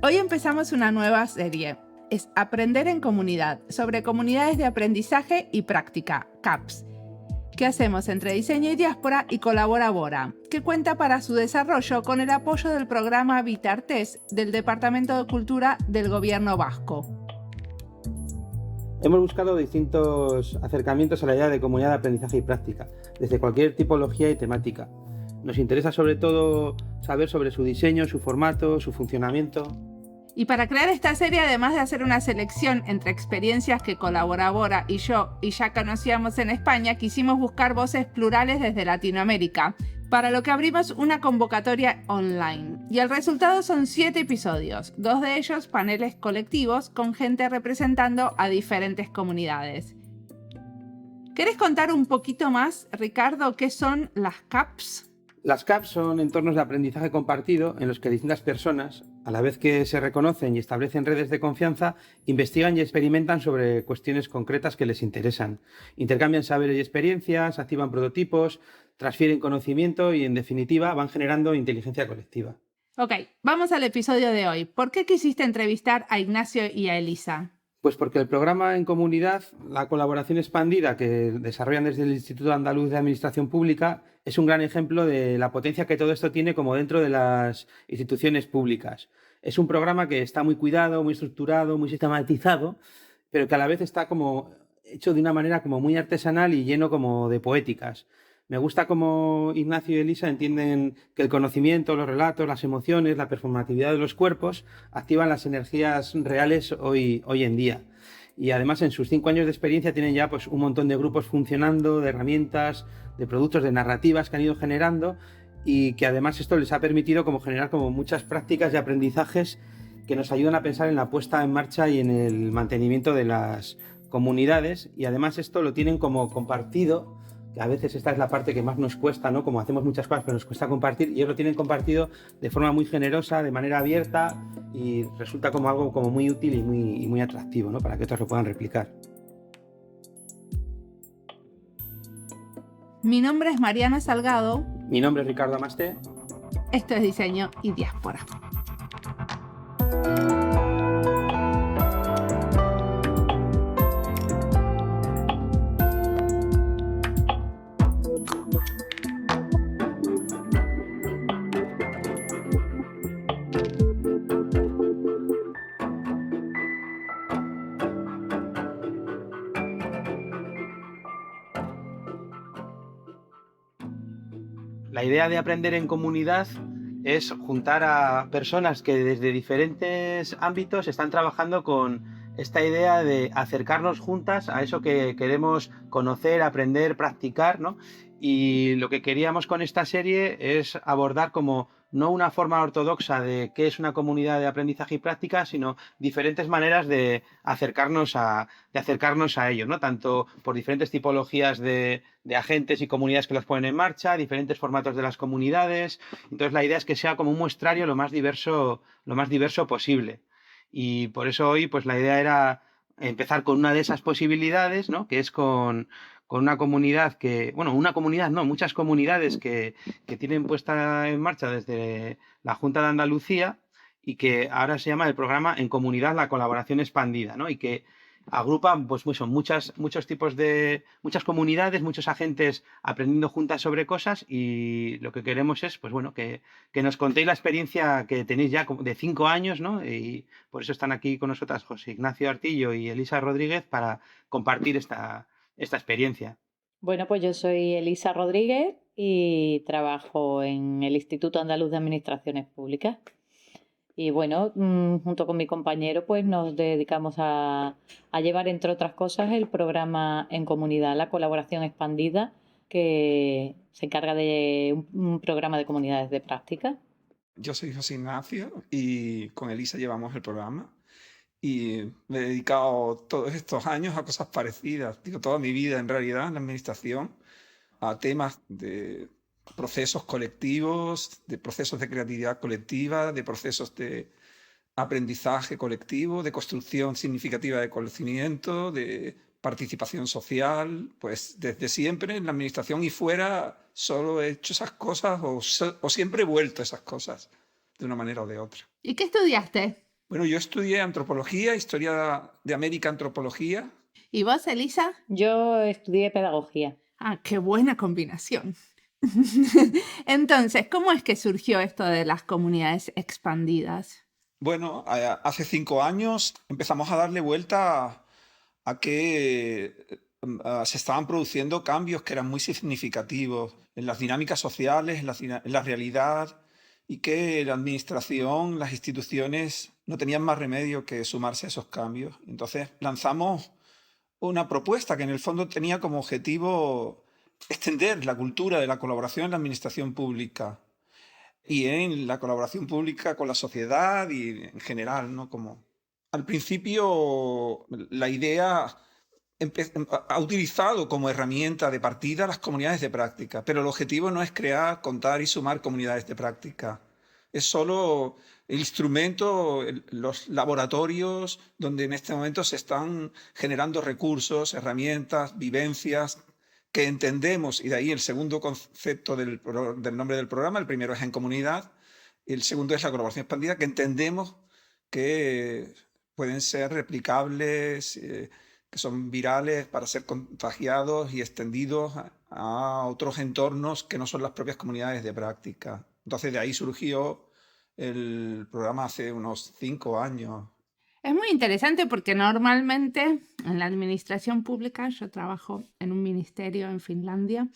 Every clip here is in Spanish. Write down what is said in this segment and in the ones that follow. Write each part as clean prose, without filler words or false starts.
Hoy empezamos una nueva serie. Es Aprender en Comunidad, sobre comunidades de aprendizaje y práctica, CAPS, que hacemos entre Diseño y Diáspora y Colabora Bora, que cuenta para su desarrollo con el apoyo del programa Vitartes del Departamento de Cultura del Gobierno Vasco. Hemos buscado distintos acercamientos a la idea de comunidad de aprendizaje y práctica, desde cualquier tipología y temática. Nos interesa sobre todo saber sobre su diseño, su formato, su funcionamiento. Y para crear esta serie, además de hacer una selección entre experiencias que Colabora Bora y yo ya conocíamos en España, quisimos buscar voces plurales desde Latinoamérica, para lo que abrimos una convocatoria online. Y el resultado son 7 episodios, 2 de ellos paneles colectivos con gente representando a diferentes comunidades. ¿Querés contar un poquito más, Ricardo, qué son las CAPS? Las CAPS son entornos de aprendizaje compartido en los que distintas personas, a la vez que se reconocen y establecen redes de confianza, investigan y experimentan sobre cuestiones concretas que les interesan. Intercambian saberes y experiencias, activan prototipos, transfieren conocimiento y, en definitiva, van generando inteligencia colectiva. Ok, vamos al episodio de hoy. ¿Por qué quisiste entrevistar a Ignacio y a Elisa? Pues porque el programa en comunidad, la colaboración expandida que desarrollan desde el Instituto Andaluz de Administración Pública, es un gran ejemplo de la potencia que todo esto tiene como dentro de las instituciones públicas. Es un programa que está muy cuidado, muy estructurado, muy sistematizado, pero que a la vez está como hecho de una manera como muy artesanal y lleno como de poéticas. Me gusta cómo Ignacio y Elisa entienden que el conocimiento, los relatos, las emociones, la performatividad de los cuerpos activan las energías reales hoy en día. Y además en sus 5 años de experiencia tienen ya pues, un montón de grupos funcionando, de herramientas, de productos, de narrativas que han ido generando y que además esto les ha permitido como generar como muchas prácticas y aprendizajes que nos ayudan a pensar en la puesta en marcha y en el mantenimiento de las comunidades, y además esto lo tienen como compartido. A veces esta es la parte que más nos cuesta, ¿no? Como hacemos muchas cosas, pero nos cuesta compartir, y ellos lo tienen compartido de forma muy generosa, de manera abierta, y resulta como algo como muy útil y muy atractivo, ¿no? Para que otros lo puedan replicar. Mi nombre es Mariana Salgado. Mi nombre es Ricardo Amasté. Esto es Diseño y Diáspora. La idea de aprender en comunidad es juntar a personas que desde diferentes ámbitos están trabajando con esta idea de acercarnos juntas a eso que queremos conocer, aprender, practicar, ¿no? Y lo que queríamos con esta serie es abordar como no una forma ortodoxa de qué es una comunidad de aprendizaje y práctica, sino diferentes maneras de acercarnos a ello, ¿no? Tanto por diferentes tipologías de agentes y comunidades que los ponen en marcha, diferentes formatos de las comunidades. Entonces la idea es que sea como un muestrario lo más diverso posible. Y por eso hoy pues la idea era empezar con una de esas posibilidades, ¿no? Que es con una comunidad muchas comunidades que tienen puesta en marcha desde la Junta de Andalucía y que ahora se llama el programa En Comunidad la Colaboración Expandida, ¿no? Y que agrupan pues muchos tipos de muchas comunidades, muchos agentes aprendiendo juntas sobre cosas, y lo que queremos es pues bueno que nos contéis la experiencia que tenéis ya de 5 años, ¿no? Y por eso están aquí con nosotras José Ignacio Artillo y Elisa Rodríguez para compartir esta experiencia. Bueno, pues yo soy Elisa Rodríguez y trabajo en el Instituto Andaluz de Administraciones Públicas. Y bueno, junto con mi compañero pues nos dedicamos a llevar, entre otras cosas, el programa En Comunidad, la colaboración expandida, que se encarga de un programa de comunidades de práctica. Yo soy José Ignacio y con Elisa llevamos el programa. Y me he dedicado todos estos años a cosas parecidas, toda mi vida en realidad en la administración, a temas de procesos colectivos, de procesos de creatividad colectiva, de procesos de aprendizaje colectivo, de construcción significativa de conocimiento, de participación social. Pues desde siempre en la administración y fuera solo he hecho esas cosas o siempre he vuelto a esas cosas de una manera o de otra. ¿Y qué estudiaste? Bueno, yo estudié antropología, historia de América, antropología. ¿Y vos, Elisa? Yo estudié pedagogía. Ah, qué buena combinación. Entonces, ¿cómo es que surgió esto de las comunidades expandidas? Bueno, hace 5 años empezamos a darle vuelta a que se estaban produciendo cambios que eran muy significativos en las dinámicas sociales, en la realidad, y que la administración, las instituciones no tenían más remedio que sumarse a esos cambios. Entonces lanzamos una propuesta que en el fondo tenía como objetivo extender la cultura de la colaboración en la administración pública y en la colaboración pública con la sociedad y en general, ¿no? Como al principio la idea ha utilizado como herramienta de partida las comunidades de práctica, pero el objetivo no es crear, contar y sumar comunidades de práctica. Es solo el instrumento, los laboratorios donde en este momento se están generando recursos, herramientas, vivencias que entendemos, y de ahí el segundo concepto del nombre del programa. El primero es en comunidad, y el segundo es la colaboración expandida, que entendemos que pueden ser replicables, que son virales para ser contagiados y extendidos a otros entornos que no son las propias comunidades de práctica. Entonces de ahí surgió el programa hace unos 5 años. Es muy interesante porque normalmente en la administración pública, yo trabajo en un ministerio en Finlandia,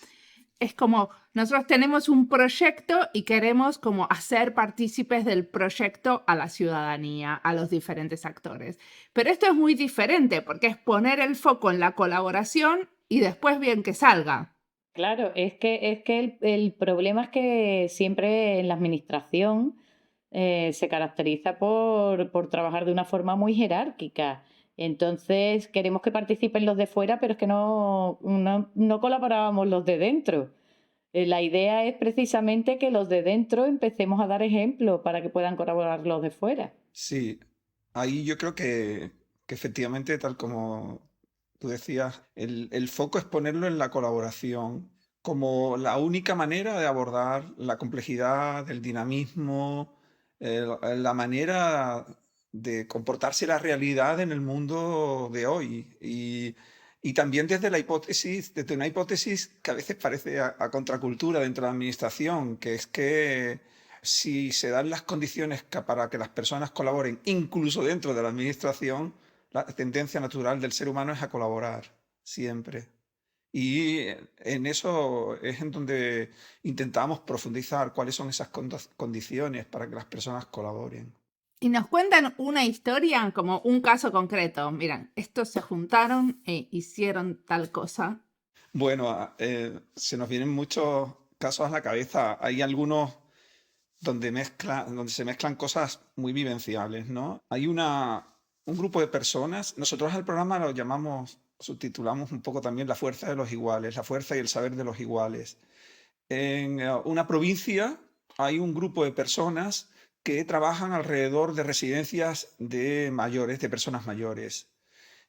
es como nosotros tenemos un proyecto y queremos como hacer partícipes del proyecto a la ciudadanía, a los diferentes actores. Pero esto es muy diferente porque es poner el foco en la colaboración y después bien que salga. Claro, es que el problema es que siempre en la administración se caracteriza por trabajar de una forma muy jerárquica. Entonces queremos que participen los de fuera, pero es que no colaborábamos los de dentro. La idea es precisamente que los de dentro empecemos a dar ejemplo para que puedan colaborar los de fuera. Sí, ahí yo creo que efectivamente, tal como tú decías, el foco es ponerlo en la colaboración como la única manera de abordar la complejidad, el dinamismo, la manera de comportarse la realidad en el mundo de hoy. Y también desde una hipótesis que a veces parece a contracultura dentro de la administración, que es que si se dan las condiciones para que las personas colaboren, incluso dentro de la administración, la tendencia natural del ser humano es a colaborar, siempre. Y en eso es en donde intentamos profundizar cuáles son esas condiciones para que las personas colaboren. Y nos cuentan una historia, como un caso concreto. Miran, estos se juntaron e hicieron tal cosa. Bueno, se nos vienen muchos casos a la cabeza. Hay algunos donde se mezclan cosas muy vivenciales, ¿no? Hay un grupo de personas, nosotros al programa lo subtitulamos un poco también la fuerza de los iguales, la fuerza y el saber de los iguales. En una provincia hay un grupo de personas que trabajan alrededor de residencias de mayores, de personas mayores.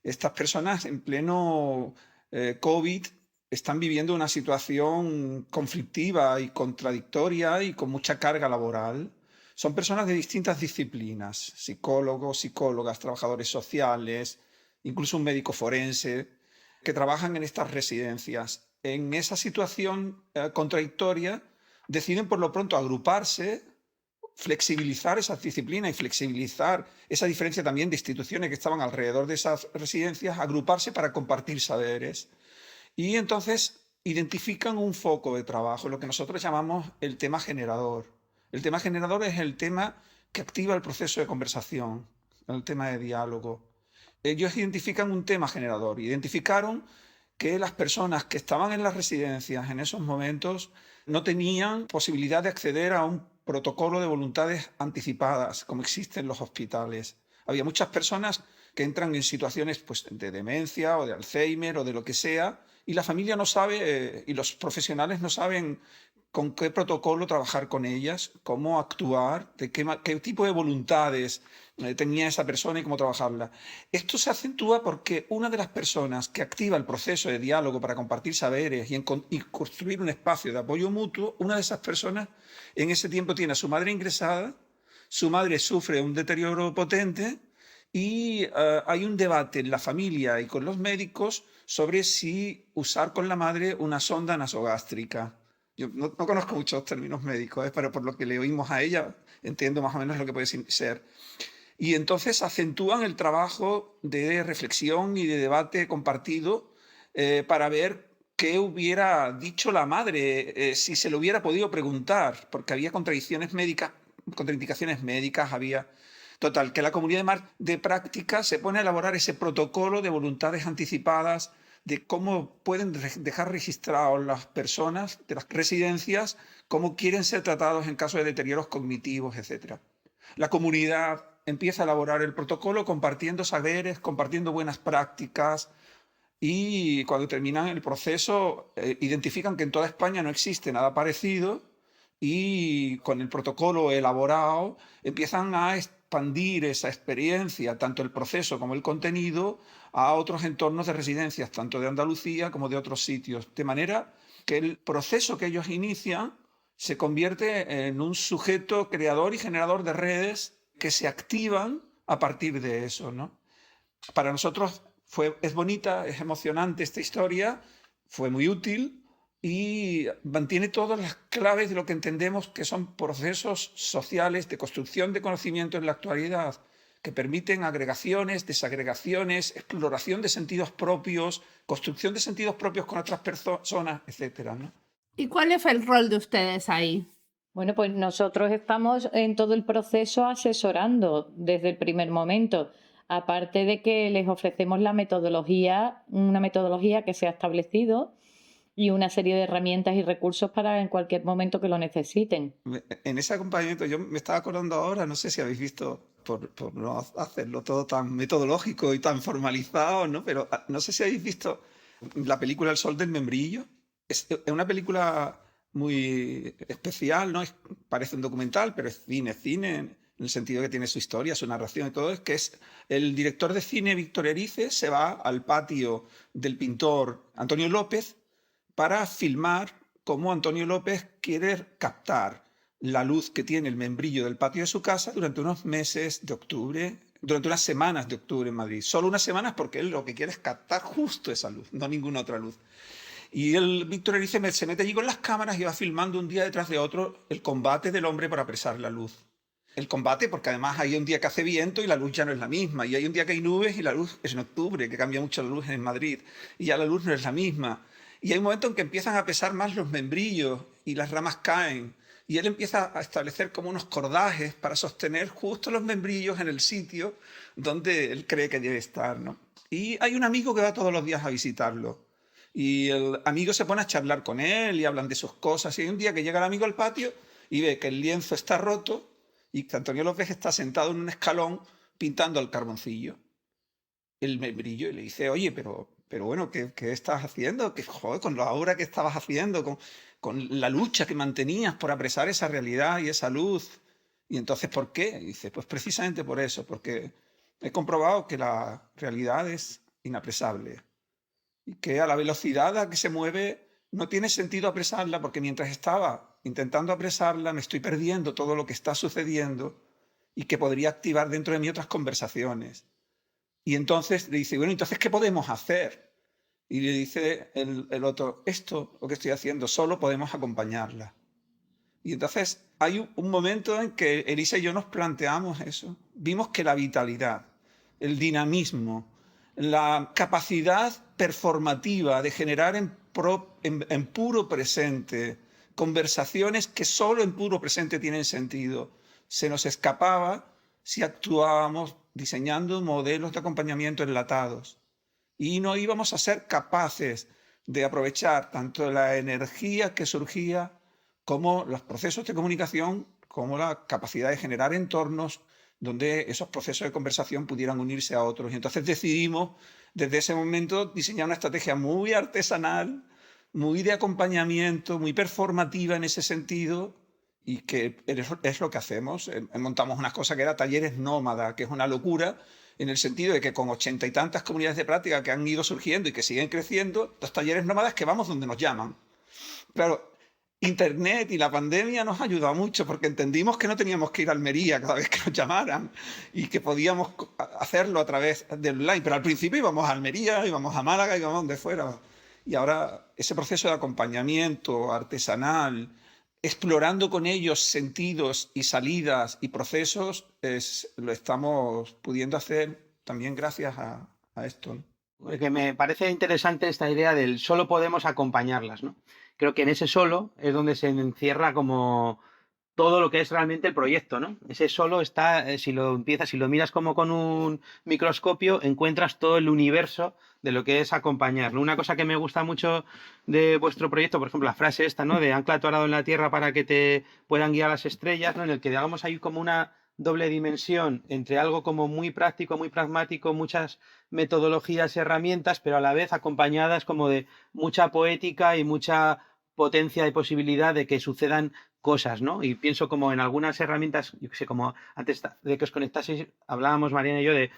Estas personas en pleno COVID están viviendo una situación conflictiva y contradictoria y con mucha carga laboral. Son personas de distintas disciplinas, psicólogos, psicólogas, trabajadores sociales, incluso un médico forense, que trabajan en estas residencias. En esa situación contradictoria deciden por lo pronto agruparse, flexibilizar esas disciplinas y flexibilizar esa diferencia también de instituciones que estaban alrededor de esas residencias, agruparse para compartir saberes. Y entonces identifican un foco de trabajo, lo que nosotros llamamos el tema generador. El tema generador es el tema que activa el proceso de conversación, el tema de diálogo. Ellos identifican un tema generador. Identificaron que las personas que estaban en las residencias en esos momentos no tenían posibilidad de acceder a un protocolo de voluntades anticipadas, como existe en los hospitales. Había muchas personas que entran en situaciones pues, de demencia o de Alzheimer o de lo que sea, y la familia no sabe, y los profesionales no saben con qué protocolo trabajar con ellas, cómo actuar, de qué tipo de voluntades tenía esa persona y cómo trabajarla. Esto se acentúa porque una de las personas que activa el proceso de diálogo para compartir saberes y construir un espacio de apoyo mutuo, una de esas personas en ese tiempo tiene a su madre ingresada su madre sufre un deterioro potente y hay un debate en la familia y con los médicos sobre si usar con la madre una sonda nasogástrica. Yo no conozco muchos términos médicos, pero por lo que le oímos a ella entiendo más o menos lo que puede ser. Y entonces acentúan el trabajo de reflexión y de debate compartido para ver qué hubiera dicho la madre, si se lo hubiera podido preguntar, porque había contradicciones médicas, contraindicaciones médicas, había... Total, que la comunidad de práctica se pone a elaborar ese protocolo de voluntades anticipadas, de cómo pueden dejar registrados las personas de las residencias, cómo quieren ser tratados en caso de deterioros cognitivos, etc. La comunidad empieza a elaborar el protocolo compartiendo saberes, compartiendo buenas prácticas, y cuando terminan el proceso identifican que en toda España no existe nada parecido y con el protocolo elaborado empiezan a expandir esa experiencia, tanto el proceso como el contenido, a otros entornos de residencias, tanto de Andalucía como de otros sitios, de manera que el proceso que ellos inician se convierte en un sujeto creador y generador de redes que se activan a partir de eso, ¿no? Para nosotros es bonita, es emocionante esta historia, fue muy útil y mantiene todas las claves de lo que entendemos que son procesos sociales de construcción de conocimiento en la actualidad, que permiten agregaciones, desagregaciones, exploración de sentidos propios, construcción de sentidos propios con otras personas, etc., ¿no? ¿Y cuál fue el rol de ustedes ahí? Bueno, pues nosotros estamos en todo el proceso asesorando desde el primer momento. Aparte de que les ofrecemos la metodología, una metodología que se ha establecido y una serie de herramientas y recursos para en cualquier momento que lo necesiten. En ese acompañamiento, yo me estaba acordando ahora, no sé si habéis visto, por no hacerlo todo tan metodológico y tan formalizado, ¿no? Pero no sé si habéis visto la película El sol del membrillo. Es una película muy especial, ¿no? Parece un documental, pero es cine, en el sentido que tiene su historia, su narración y todo, es que es el director de cine Víctor Erice se va al patio del pintor Antonio López para filmar cómo Antonio López quiere captar la luz que tiene el membrillo del patio de su casa durante unos meses de octubre, durante unas semanas de octubre en Madrid. Solo unas semanas porque él lo que quiere es captar justo esa luz, no ninguna otra luz. Y el Víctor Erice se mete allí con las cámaras y va filmando un día detrás de otro el combate del hombre para apresar la luz. El combate, porque además hay un día que hace viento y la luz ya no es la misma, y hay un día que hay nubes y la luz es en octubre, que cambia mucho la luz en Madrid, y ya la luz no es la misma. Y hay un momento en que empiezan a pesar más los membrillos y las ramas caen, y él empieza a establecer como unos cordajes para sostener justo los membrillos en el sitio donde él cree que debe estar, ¿no? Y hay un amigo que va todos los días a visitarlo, y el amigo se pone a charlar con él y hablan de sus cosas, y hay un día que llega el amigo al patio y ve que el lienzo está roto y que Antonio López está sentado en un escalón pintando al carboncillo el membrillo, y le dice, oye, pero bueno, ¿qué estás haciendo? Joder, con la obra que estabas haciendo, con la lucha que mantenías por apresar esa realidad y esa luz. Y entonces, ¿por qué? Y dice, pues precisamente por eso, porque he comprobado que la realidad es inapresable y que a la velocidad a que se mueve no tiene sentido apresarla, porque mientras estaba intentando apresarla me estoy perdiendo todo lo que está sucediendo y que podría activar dentro de mí otras conversaciones. Y entonces le dice, bueno, entonces, ¿qué podemos hacer? Y le dice el otro, esto, lo que estoy haciendo, solo podemos acompañarla. Y entonces hay un momento en que Elisa y yo nos planteamos eso. Vimos que la vitalidad, el dinamismo, la capacidad performativa de generar en puro presente conversaciones que solo en puro presente tienen sentido, se nos escapaba si actuábamos diseñando modelos de acompañamiento enlatados. Y no íbamos a ser capaces de aprovechar tanto la energía que surgía como los procesos de comunicación, como la capacidad de generar entornos donde esos procesos de conversación pudieran unirse a otros. Y entonces decidimos, desde ese momento, diseñar una estrategia muy artesanal, muy de acompañamiento, muy performativa en ese sentido, y que es lo que hacemos. Montamos unas cosas que eran talleres nómadas, que es una locura, en el sentido de que con 80 y tantas comunidades de práctica que han ido surgiendo y que siguen creciendo, los talleres nómadas que vamos donde nos llaman. Claro, Internet y la pandemia nos ha ayudado mucho porque entendimos que no teníamos que ir a Almería cada vez que nos llamaran y que podíamos hacerlo a través de online. Pero al principio íbamos a Almería, íbamos a Málaga, íbamos a donde fuera. Y ahora ese proceso de acompañamiento artesanal, explorando con ellos sentidos y salidas y procesos, lo estamos pudiendo hacer también gracias a esto, ¿no? Porque me parece interesante esta idea del solo podemos acompañarlas, ¿no? Creo que en ese solo es donde se encierra como todo lo que es realmente el proyecto, ¿no? Ese solo está, si lo miras como con un microscopio, encuentras todo el universo de lo que es acompañar, ¿no? Una cosa que me gusta mucho de vuestro proyecto, por ejemplo, la frase esta, ¿no? De ancla tu arado en la tierra para que te puedan guiar las estrellas, ¿no? En el que digamos hay como una doble dimensión entre algo como muy práctico, muy pragmático, muchas metodologías y herramientas, pero a la vez acompañadas como de mucha poética y mucha potencia y posibilidad de que sucedan cosas, ¿no? Y pienso como en algunas herramientas, yo que sé, como antes de que os conectaseis, hablábamos Mariana y yo de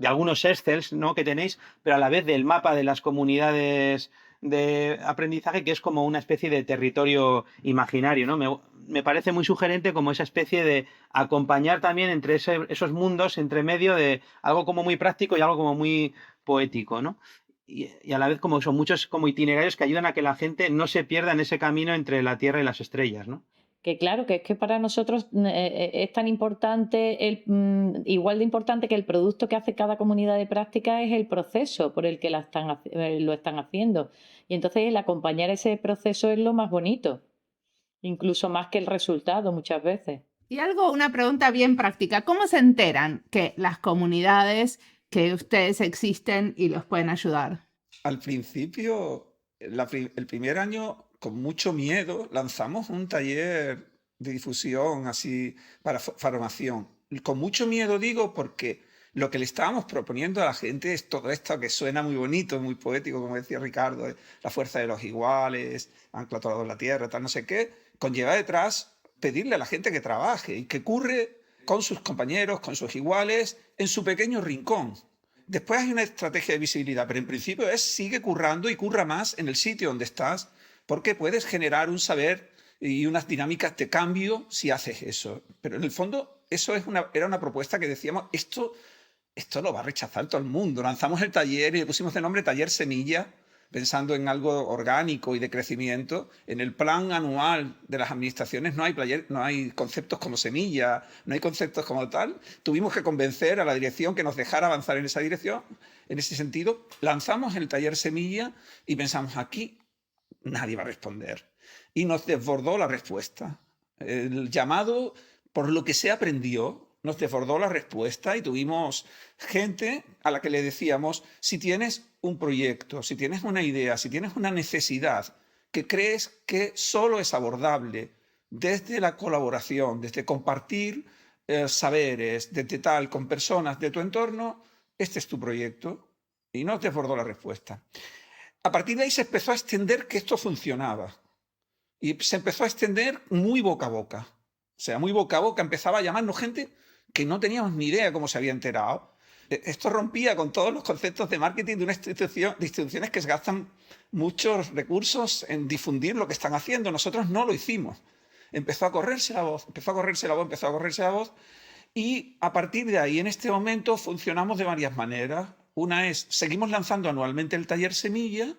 algunos Excels, ¿no? Que tenéis, pero a la vez del mapa de las comunidades de aprendizaje, que es como una especie de territorio imaginario, ¿no? Me parece muy sugerente como esa especie de acompañar también entre esos mundos, entre medio de algo como muy práctico y algo como muy poético, ¿no? Y a la vez como son muchos como itinerarios que ayudan a que la gente no se pierda en ese camino entre la Tierra y las estrellas, ¿no? Que claro, que es que para nosotros es tan importante, igual de importante que el producto que hace cada comunidad de práctica es el proceso por el que lo están haciendo. Y entonces el acompañar ese proceso es lo más bonito, incluso más que el resultado muchas veces. Y una pregunta bien práctica. ¿Cómo se enteran que las comunidades que ustedes existen y los pueden ayudar? Al principio, el primer año, con mucho miedo, lanzamos un taller de difusión así para formación. Con mucho miedo digo porque lo que le estábamos proponiendo a la gente es todo esto que suena muy bonito, muy poético, como decía Ricardo, la fuerza de los iguales, ancla todo en la tierra, tal, no sé qué, conlleva detrás pedirle a la gente que trabaje y que curre con sus compañeros, con sus iguales, en su pequeño rincón. Después hay una estrategia de visibilidad, pero en principio sigue currando y curra más en el sitio donde estás, porque puedes generar un saber y unas dinámicas de cambio si haces eso. Pero en el fondo eso era una propuesta que decíamos, esto lo va a rechazar todo el mundo. Lanzamos el taller y le pusimos de nombre Taller Semilla, pensando en algo orgánico y de crecimiento. En el plan anual de las administraciones no hay conceptos como semilla, no hay conceptos como tal. Tuvimos que convencer a la dirección que nos dejara avanzar en esa dirección. En ese sentido, lanzamos el taller Semilla y pensamos, aquí nadie va a responder. Y nos desbordó la respuesta. El llamado, por lo que se aprendió, nos desbordó la respuesta y tuvimos gente a la que le decíamos, si tienes un proyecto, si tienes una idea, si tienes una necesidad que crees que solo es abordable desde la colaboración, desde compartir saberes, desde tal, con personas de tu entorno, este es tu proyecto. Y nos desbordó la respuesta. A partir de ahí se empezó a extender que esto funcionaba. Y se empezó a extender muy boca a boca. O sea, muy boca a boca empezaba a llamarnos gente que no teníamos ni idea cómo se había enterado. Esto rompía con todos los conceptos de marketing de instituciones que se gastan muchos recursos en difundir lo que están haciendo. Nosotros no lo hicimos. Empezó a correrse la voz, y a partir de ahí, en este momento, funcionamos de varias maneras. Una es, seguimos lanzando anualmente el taller Semilla,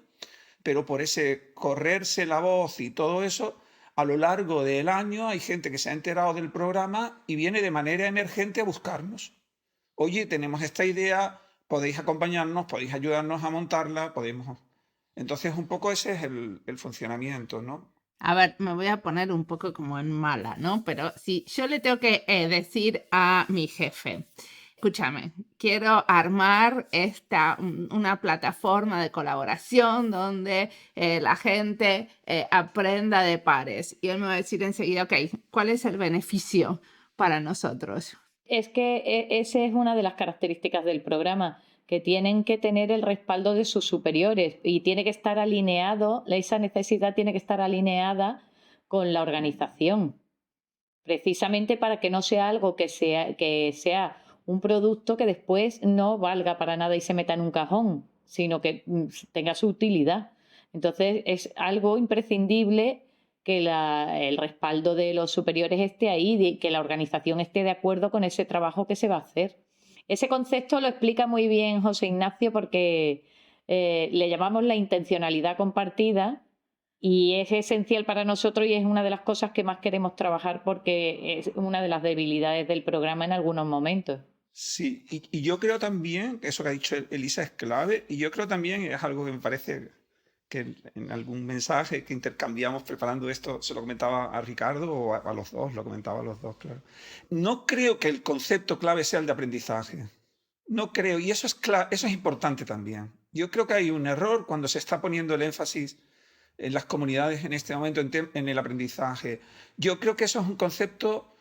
pero por ese correrse la voz y todo eso, a lo largo del año hay gente que se ha enterado del programa y viene de manera emergente a buscarnos. Oye, tenemos esta idea, podéis acompañarnos, podéis ayudarnos a montarla, podemos... Entonces, un poco ese es el funcionamiento, ¿no? A ver, me voy a poner un poco como en mala, ¿no? Pero si yo le tengo que decir a mi jefe, escúchame, quiero armar una plataforma de colaboración donde la gente aprenda de pares. Y él me va a decir enseguida, ok, ¿cuál es el beneficio para nosotros? Es que esa es una de las características del programa, que tienen que tener el respaldo de sus superiores y tiene que estar alineado, esa necesidad tiene que estar alineada con la organización, precisamente para que no sea algo que sea un producto que después no valga para nada y se meta en un cajón, sino que tenga su utilidad. Entonces es algo imprescindible que el respaldo de los superiores esté ahí, que la organización esté de acuerdo con ese trabajo que se va a hacer. Ese concepto lo explica muy bien José Ignacio porque le llamamos la intencionalidad compartida y es esencial para nosotros y es una de las cosas que más queremos trabajar porque es una de las debilidades del programa en algunos momentos. Sí, y yo creo también, eso que ha dicho Elisa es clave, y yo creo también, es algo que me parece que en algún mensaje que intercambiamos preparando esto, se lo comentaba a Ricardo o a los dos, lo comentaba a los dos, claro. No creo que el concepto clave sea el de aprendizaje. No creo, y eso es importante también. Yo creo que hay un error cuando se está poniendo el énfasis en las comunidades en este momento en el aprendizaje. Yo creo que eso es un concepto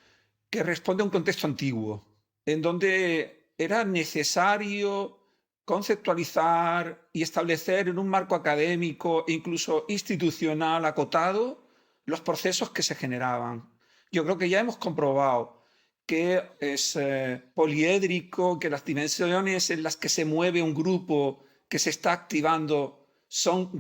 que responde a un contexto antiguo, en donde era necesario conceptualizar y establecer en un marco académico e incluso institucional acotado los procesos que se generaban. Yo creo que ya hemos comprobado que es poliédrico, que las dimensiones en las que se mueve un grupo que se está activando son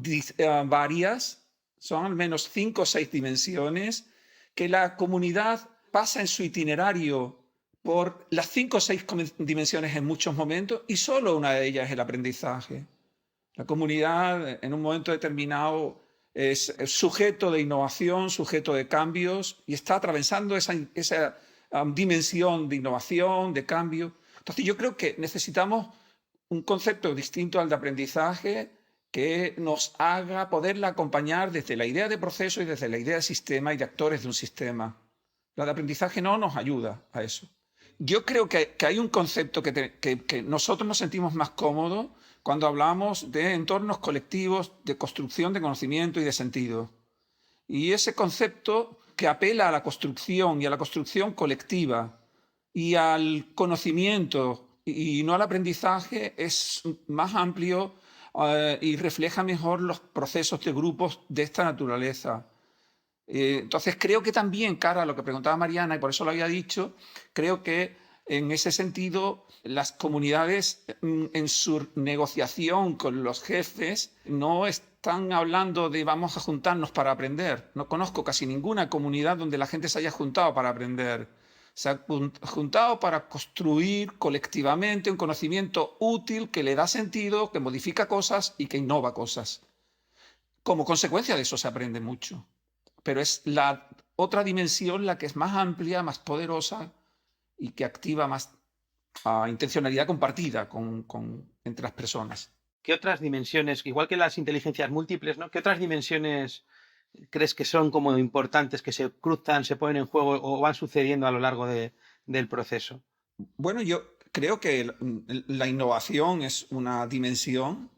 varias, son al menos 5 o 6 dimensiones, que la comunidad pasa en su itinerario por las 5 o 6 dimensiones en muchos momentos y solo una de ellas es el aprendizaje. La comunidad en un momento determinado es sujeto de innovación, sujeto de cambios y está atravesando esa dimensión de innovación, de cambio. Entonces yo creo que necesitamos un concepto distinto al de aprendizaje que nos haga poderla acompañar desde la idea de proceso y desde la idea de sistema y de actores de un sistema. La de aprendizaje no nos ayuda a eso. Yo creo que hay un concepto que nosotros nos sentimos más cómodos cuando hablamos de entornos colectivos, de construcción de conocimiento y de sentido. Y ese concepto que apela a la construcción y a la construcción colectiva y al conocimiento y no al aprendizaje es más amplio y refleja mejor los procesos de grupos de esta naturaleza. Entonces creo que también, cara a lo que preguntaba Mariana, y por eso lo había dicho, creo que en ese sentido las comunidades en su negociación con los jefes no están hablando de vamos a juntarnos para aprender. No conozco casi ninguna comunidad donde la gente se haya juntado para aprender. Se ha juntado para construir colectivamente un conocimiento útil que le da sentido, que modifica cosas y que innova cosas. Como consecuencia de eso se aprende mucho. Pero es la otra dimensión la que es más amplia, más poderosa y que activa más intencionalidad compartida entre las personas. ¿Qué otras dimensiones, igual que las inteligencias múltiples, ¿no? ¿Qué otras dimensiones crees que son como importantes, que se cruzan, se ponen en juego o van sucediendo a lo largo del proceso? Bueno, yo creo que la innovación es una dimensión.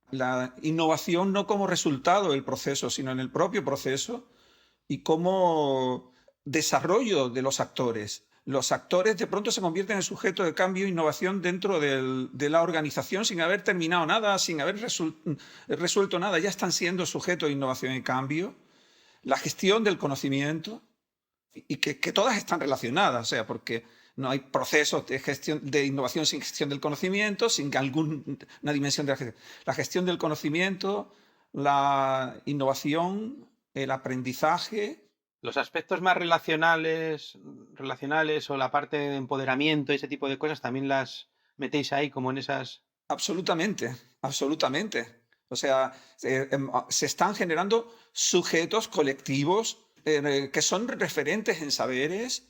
La innovación no como resultado del proceso, sino en el propio proceso y como desarrollo de los actores. Los actores de pronto se convierten en sujeto de cambio e innovación dentro de la organización sin haber terminado nada, sin haber resuelto nada. Ya están siendo sujeto de innovación y cambio. La gestión del conocimiento, y que todas están relacionadas, o sea, porque no hay procesos de innovación sin gestión del conocimiento, sin alguna dimensión de la gestión. La gestión del conocimiento, la innovación, el aprendizaje. Los aspectos más relacionales o la parte de empoderamiento, ese tipo de cosas, ¿también las metéis ahí como en esas? Absolutamente, absolutamente. O sea, se están generando sujetos colectivos que son referentes en saberes,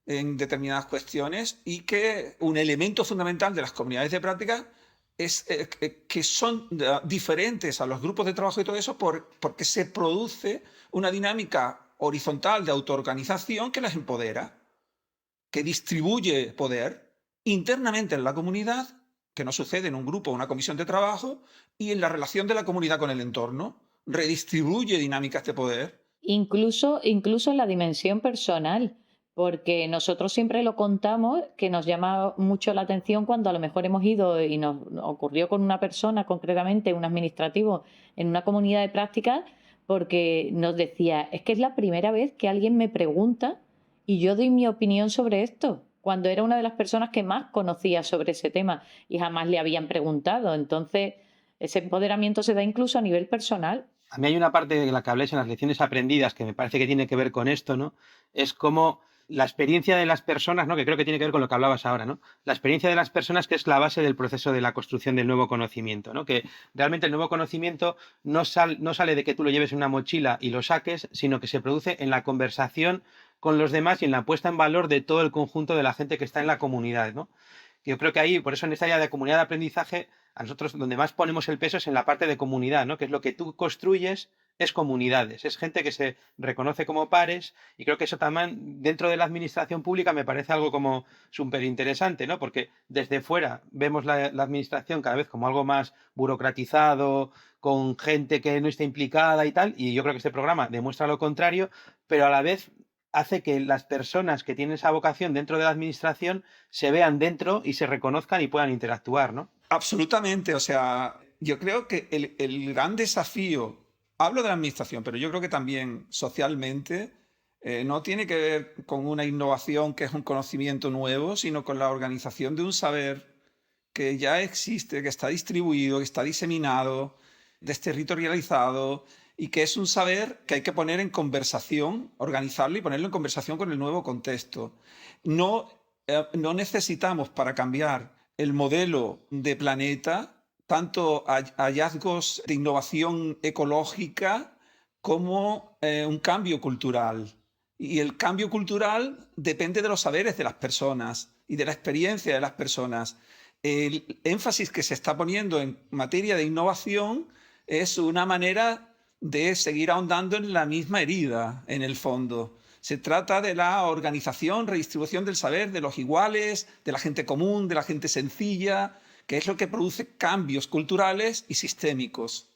en determinadas cuestiones, y que un elemento fundamental de las comunidades de práctica es que son diferentes a los grupos de trabajo y todo eso porque se produce una dinámica horizontal de autoorganización que las empodera, que distribuye poder internamente en la comunidad, que no sucede en un grupo o una comisión de trabajo, y en la relación de la comunidad con el entorno, redistribuye dinámicas de poder. Incluso en la dimensión personal, porque nosotros siempre lo contamos, que nos llama mucho la atención cuando a lo mejor hemos ido y nos ocurrió con una persona, concretamente un administrativo, en una comunidad de práctica, porque nos decía, es que es la primera vez que alguien me pregunta y yo doy mi opinión sobre esto, cuando era una de las personas que más conocía sobre ese tema y jamás le habían preguntado. Entonces, ese empoderamiento se da incluso a nivel personal. A mí hay una parte de la que habláis en las lecciones aprendidas que me parece que tiene que ver con esto, ¿no? Es como la experiencia de las personas, ¿no? Que creo que tiene que ver con lo que hablabas ahora, ¿no? La experiencia de las personas que es la base del proceso de la construcción del nuevo conocimiento, ¿no? Que realmente el nuevo conocimiento no sale de que tú lo lleves en una mochila y lo saques, sino que se produce en la conversación con los demás y en la puesta en valor de todo el conjunto de la gente que está en la comunidad, ¿no? Yo creo que ahí, por eso en esta área de comunidad de aprendizaje, a nosotros donde más ponemos el peso es en la parte de comunidad, ¿no? Que es lo que tú construyes, es comunidades, es gente que se reconoce como pares, y creo que eso también dentro de la administración pública me parece algo como súper interesante, ¿no? Porque desde fuera vemos la administración cada vez como algo más burocratizado, con gente que no está implicada y tal, y yo creo que este programa demuestra lo contrario, pero a la vez hace que las personas que tienen esa vocación dentro de la administración se vean dentro y se reconozcan y puedan interactuar, ¿no? Absolutamente, o sea, yo creo que el gran desafío, hablo de la administración, pero yo creo que también socialmente, no tiene que ver con una innovación que es un conocimiento nuevo, sino con la organización de un saber que ya existe, que está distribuido, que está diseminado, desterritorializado y que es un saber que hay que poner en conversación, organizarlo y ponerlo en conversación con el nuevo contexto. No, no necesitamos para cambiar el modelo de planeta tanto hallazgos de innovación ecológica como un cambio cultural. Y el cambio cultural depende de los saberes de las personas y de la experiencia de las personas. El énfasis que se está poniendo en materia de innovación es una manera de seguir ahondando en la misma herida, en el fondo. Se trata de la organización, redistribución del saber, de los iguales, de la gente común, de la gente sencilla, que es lo que produce cambios culturales y sistémicos.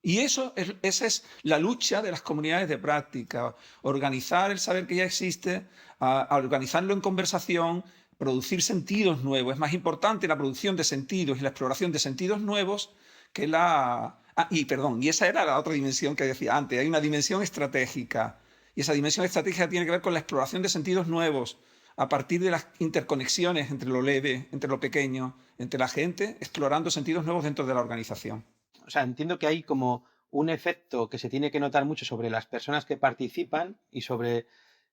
Y esa es la lucha de las comunidades de práctica, organizar el saber que ya existe, a organizarlo en conversación, producir sentidos nuevos. Es más importante la producción de sentidos y la exploración de sentidos nuevos que la... y esa era la otra dimensión que decía antes. Hay una dimensión estratégica. Y esa dimensión estratégica tiene que ver con la exploración de sentidos nuevos a partir de las interconexiones entre lo leve, entre lo pequeño, entre la gente, explorando sentidos nuevos dentro de la organización. O sea, entiendo que hay como un efecto que se tiene que notar mucho sobre las personas que participan y sobre...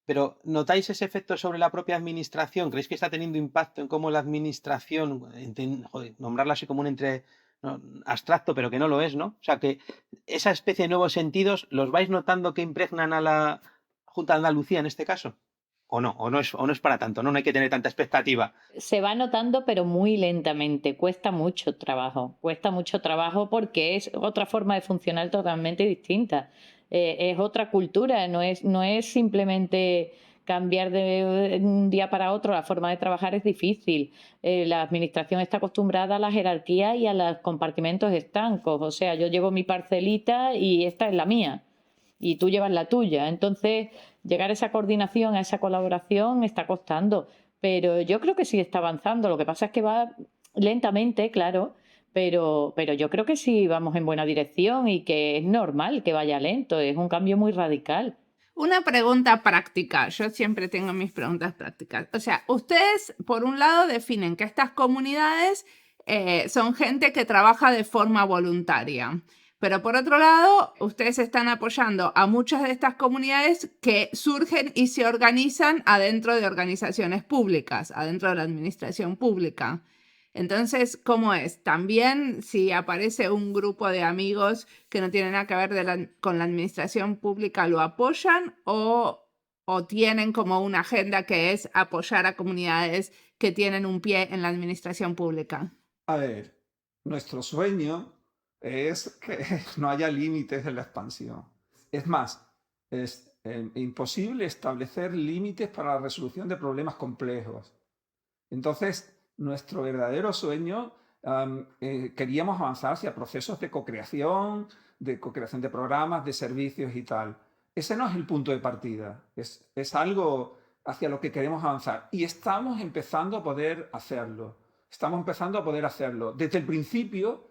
Pero ¿notáis ese efecto sobre la propia administración? ¿Creéis que está teniendo impacto en cómo la administración, nombrarla así como un entre no, abstracto, pero que no lo es, ¿no? O sea, que esa especie de nuevos sentidos los vais notando que impregnan a la Junta de Andalucía en este caso. ¿O no? ¿O no es para tanto? ¿No? No hay que tener tanta expectativa. Se va notando, pero muy lentamente. Cuesta mucho trabajo porque es otra forma de funcionar totalmente distinta. Es otra cultura, no es simplemente cambiar de un día para otro. La forma de trabajar es difícil. La administración está acostumbrada a la jerarquía y a los compartimentos estancos. O sea, yo llevo mi parcelita y esta es la mía y tú llevas la tuya. Entonces, llegar a esa coordinación, a esa colaboración está costando, pero yo creo que sí está avanzando. Lo que pasa es que va lentamente, claro, pero yo creo que sí vamos en buena dirección y que es normal que vaya lento, es un cambio muy radical. Una pregunta práctica. Yo siempre tengo mis preguntas prácticas. O sea, ustedes, por un lado, definen que estas comunidades son gente que trabaja de forma voluntaria. Pero por otro lado, ustedes están apoyando a muchas de estas comunidades que surgen y se organizan adentro de organizaciones públicas, adentro de la administración pública. Entonces, ¿cómo es? También si aparece un grupo de amigos que no tienen nada que ver con la administración pública, ¿lo apoyan o tienen como una agenda que es apoyar a comunidades que tienen un pie en la administración pública? A ver, nuestro sueño es que no haya límites en la expansión. Es más, es imposible establecer límites para la resolución de problemas complejos. Entonces, nuestro verdadero sueño, queríamos avanzar hacia procesos de co-creación de programas, de servicios y tal. Ese no es el punto de partida, es algo hacia lo que queremos avanzar. Y estamos empezando a poder hacerlo. Desde el principio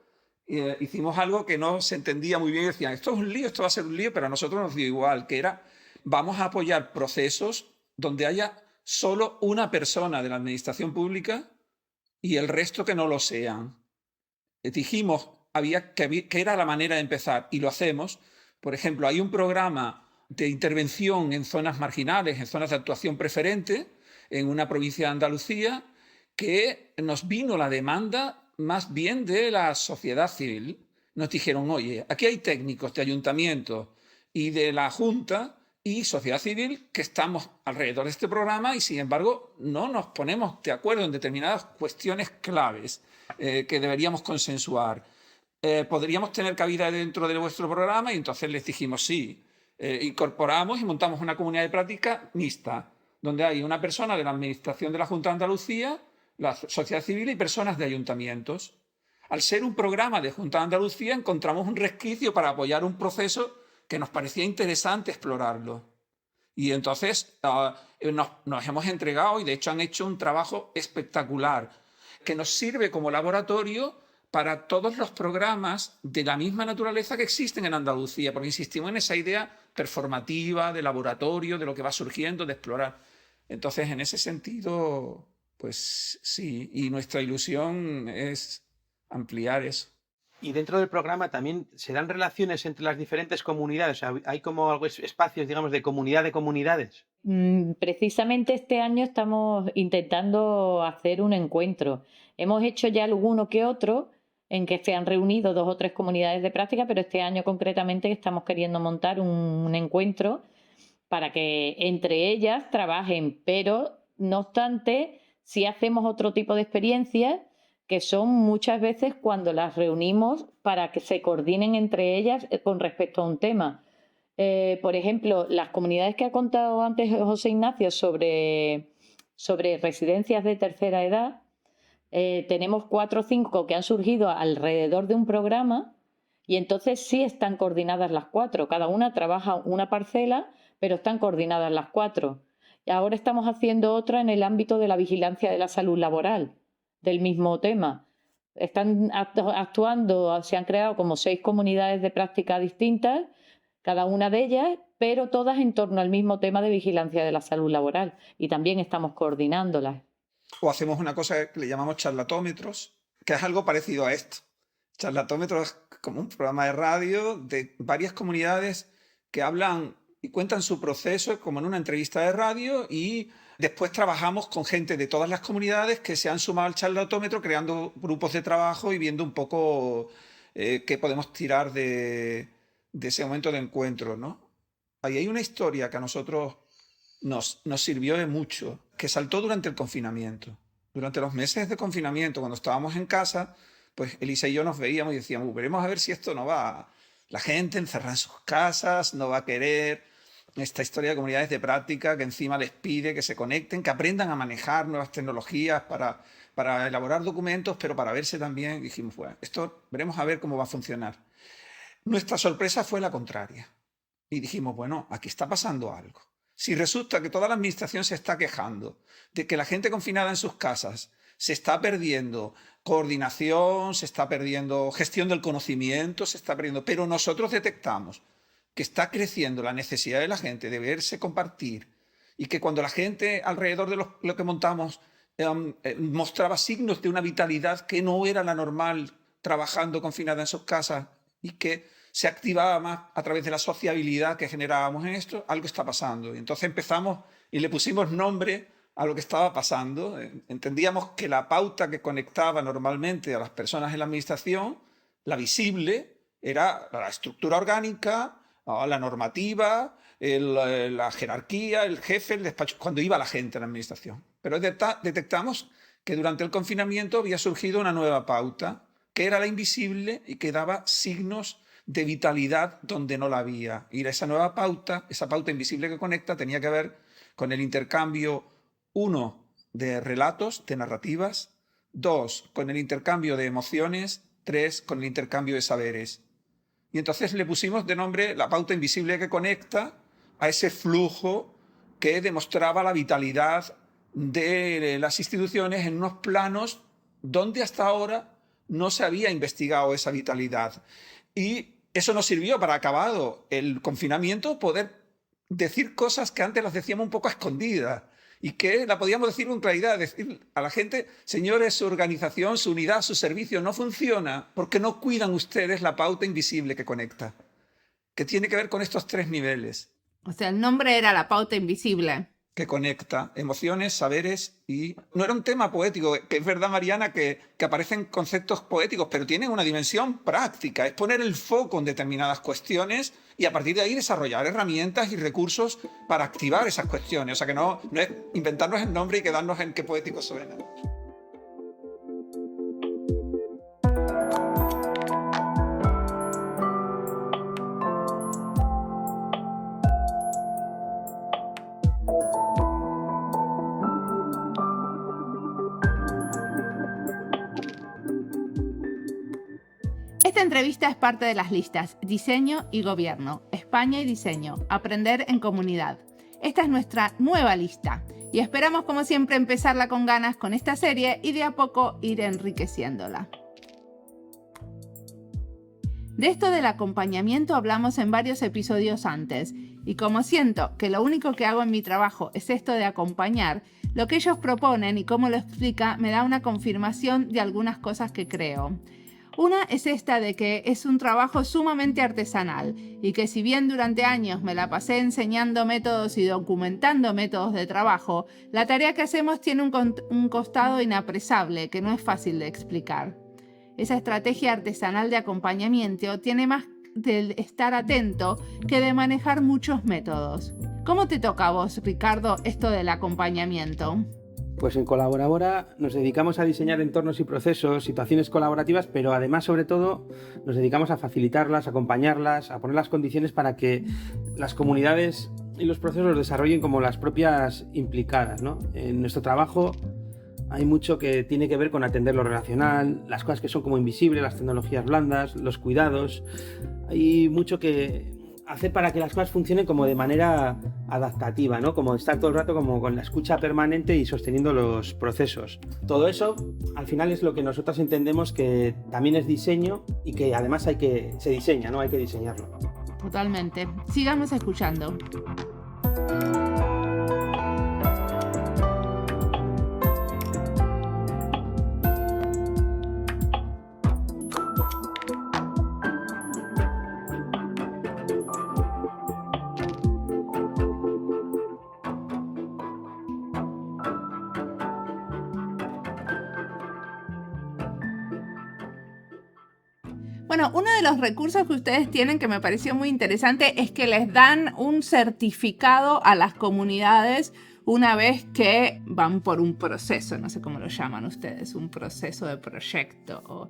hicimos algo que no se entendía muy bien. Decían, esto es un lío, esto va a ser un lío, pero a nosotros nos dio igual, que era, vamos a apoyar procesos donde haya solo una persona de la administración pública y el resto que no lo sean. Dijimos que era la manera de empezar y lo hacemos Por ejemplo, hay un programa de intervención en zonas marginales, en zonas de actuación preferente, en una provincia de Andalucía, que nos vino la demanda más bien de la sociedad civil. Nos dijeron, oye, aquí hay técnicos de ayuntamientos y de la Junta y sociedad civil que estamos alrededor de este programa y, sin embargo, no nos ponemos de acuerdo en determinadas cuestiones claves que deberíamos consensuar. ¿Podríamos tener cabida dentro de vuestro programa? Y entonces les dijimos sí. Incorporamos y montamos una comunidad de práctica mixta, donde hay una persona de la Administración de la Junta de Andalucía, la sociedad civil y personas de ayuntamientos. Al ser un programa de Junta de Andalucía, encontramos un resquicio para apoyar un proceso que nos parecía interesante explorarlo. Y entonces nos hemos entregado y de hecho han hecho un trabajo espectacular que nos sirve como laboratorio para todos los programas de la misma naturaleza que existen en Andalucía, porque insistimos en esa idea performativa, de laboratorio, de lo que va surgiendo, de explorar. Entonces, en ese sentido, pues sí, y nuestra ilusión es ampliar eso. Y dentro del programa también se dan relaciones entre las diferentes comunidades. O sea, hay como espacios, digamos, de comunidad de comunidades. Precisamente este año estamos intentando hacer un encuentro. Hemos hecho ya alguno que otro en que se han reunido 2 o 3 comunidades de práctica, pero este año concretamente estamos queriendo montar un encuentro para que entre ellas trabajen, pero no obstante, sí hacemos otro tipo de experiencias que son muchas veces cuando las reunimos para que se coordinen entre ellas con respecto a un tema. Por ejemplo, las comunidades que ha contado antes José Ignacio sobre residencias de tercera edad, tenemos 4 o 5 que han surgido alrededor de un programa y entonces sí están coordinadas las 4. Cada una trabaja una parcela, pero están coordinadas las 4. Y ahora estamos haciendo otra en el ámbito de la vigilancia de la salud laboral, del mismo tema. Están actuando, se han creado como 6 comunidades de práctica distintas, cada una de ellas, pero todas en torno al mismo tema de vigilancia de la salud laboral. Y también estamos coordinándolas. O hacemos una cosa que le llamamos charlatómetros, que es algo parecido a esto. Charlatómetros es como un programa de radio de varias comunidades que hablan y cuentan su proceso como en una entrevista de radio y después trabajamos con gente de todas las comunidades que se han sumado al charlatómetro creando grupos de trabajo y viendo un poco qué podemos tirar de ese momento de encuentro, ¿no? Ahí hay una historia que a nosotros nos sirvió de mucho, que saltó durante el confinamiento. Durante los meses de confinamiento, cuando estábamos en casa, pues Elisa y yo nos veíamos y decíamos, veremos a ver si esto no va. La gente encerrada en sus casas no va a querer esta historia de comunidades de práctica que encima les pide que se conecten, que aprendan a manejar nuevas tecnologías para elaborar documentos, pero para verse también. Dijimos, bueno, esto veremos a ver cómo va a funcionar. Nuestra sorpresa fue la contraria. Y dijimos, bueno, aquí está pasando algo. Si resulta que toda la administración se está quejando de que la gente confinada en sus casas se está perdiendo coordinación, se está perdiendo gestión del conocimiento, se está perdiendo, pero nosotros detectamos que está creciendo la necesidad de la gente de verse, compartir, y que cuando la gente alrededor de lo que montamos mostraba signos de una vitalidad que no era la normal trabajando confinada en sus casas y que se activaba más a través de la sociabilidad que generábamos en esto, algo está pasando. Y entonces empezamos y le pusimos nombre a lo que estaba pasando. Entendíamos que la pauta que conectaba normalmente a las personas en la administración, la visible, era la estructura orgánica, la normativa, la jerarquía, el jefe, el despacho, cuando iba la gente a la administración. Pero detectamos que durante el confinamiento había surgido una nueva pauta, que era la invisible y que daba signos de vitalidad donde no la había. Y esa nueva pauta, esa pauta invisible que conecta, tenía que ver con el intercambio, 1, de relatos, de narrativas, 2, con el intercambio de emociones, 3, con el intercambio de saberes. Y entonces le pusimos de nombre la pauta invisible que conecta a ese flujo que demostraba la vitalidad de las instituciones en unos planos donde hasta ahora no se había investigado esa vitalidad. Y eso nos sirvió para, acabado el confinamiento, poder decir cosas que antes las decíamos un poco a escondidas y que la podíamos decir con claridad, decir a la gente, señores, su organización, su unidad, su servicio no funciona porque no cuidan ustedes la pauta invisible que conecta. que tiene que ver con estos 3 niveles, O sea, el nombre era La pauta invisible. que conecta emociones, saberes y... No era un tema poético, que es verdad, Mariana, que aparecen conceptos poéticos, pero tienen una dimensión práctica, es poner el foco en determinadas cuestiones y a partir de ahí desarrollar herramientas y recursos para activar esas cuestiones. O sea, que no es inventarnos el nombre y quedarnos en qué poético suena. Esta entrevista es parte de las listas Diseño y Gobierno, España y Diseño, Aprender en Comunidad. Esta es nuestra nueva lista y esperamos, como siempre, empezarla con ganas con esta serie y de a poco ir enriqueciéndola. De esto del acompañamiento hablamos en varios episodios antes, y como siento que lo único que hago en mi trabajo es esto de acompañar, lo que ellos proponen y cómo lo explica me da una confirmación de algunas cosas que creo. Una es esta de que es un trabajo sumamente artesanal y que si bien durante años me la pasé enseñando métodos y documentando métodos de trabajo, la tarea que hacemos tiene un costado inapresable que no es fácil de explicar. Esa estrategia artesanal de acompañamiento tiene más de estar atento que de manejar muchos métodos. ¿Cómo te toca a vos, Ricardo, esto del acompañamiento? Pues en Colaborabora nos dedicamos a diseñar entornos y procesos, situaciones colaborativas, pero además, sobre todo, nos dedicamos a facilitarlas, a acompañarlas, a poner las condiciones para que las comunidades y los procesos los desarrollen como las propias implicadas, ¿no? En nuestro trabajo hay mucho que tiene que ver con atender lo relacional, las cosas que son como invisibles, las tecnologías blandas, los cuidados. Hay mucho que hacer para que las cosas funcionen como de manera adaptativa, ¿no? Como estar todo el rato como con la escucha permanente y sosteniendo los procesos. Todo eso, al final, es lo que nosotros entendemos que también es diseño y que además se diseña, ¿no? Hay que diseñarlo. Totalmente. Sigamos escuchando. Bueno, uno de los recursos que ustedes tienen que me pareció muy interesante es que les dan un certificado a las comunidades una vez que van por un proceso, no sé cómo lo llaman ustedes, un proceso de proyecto.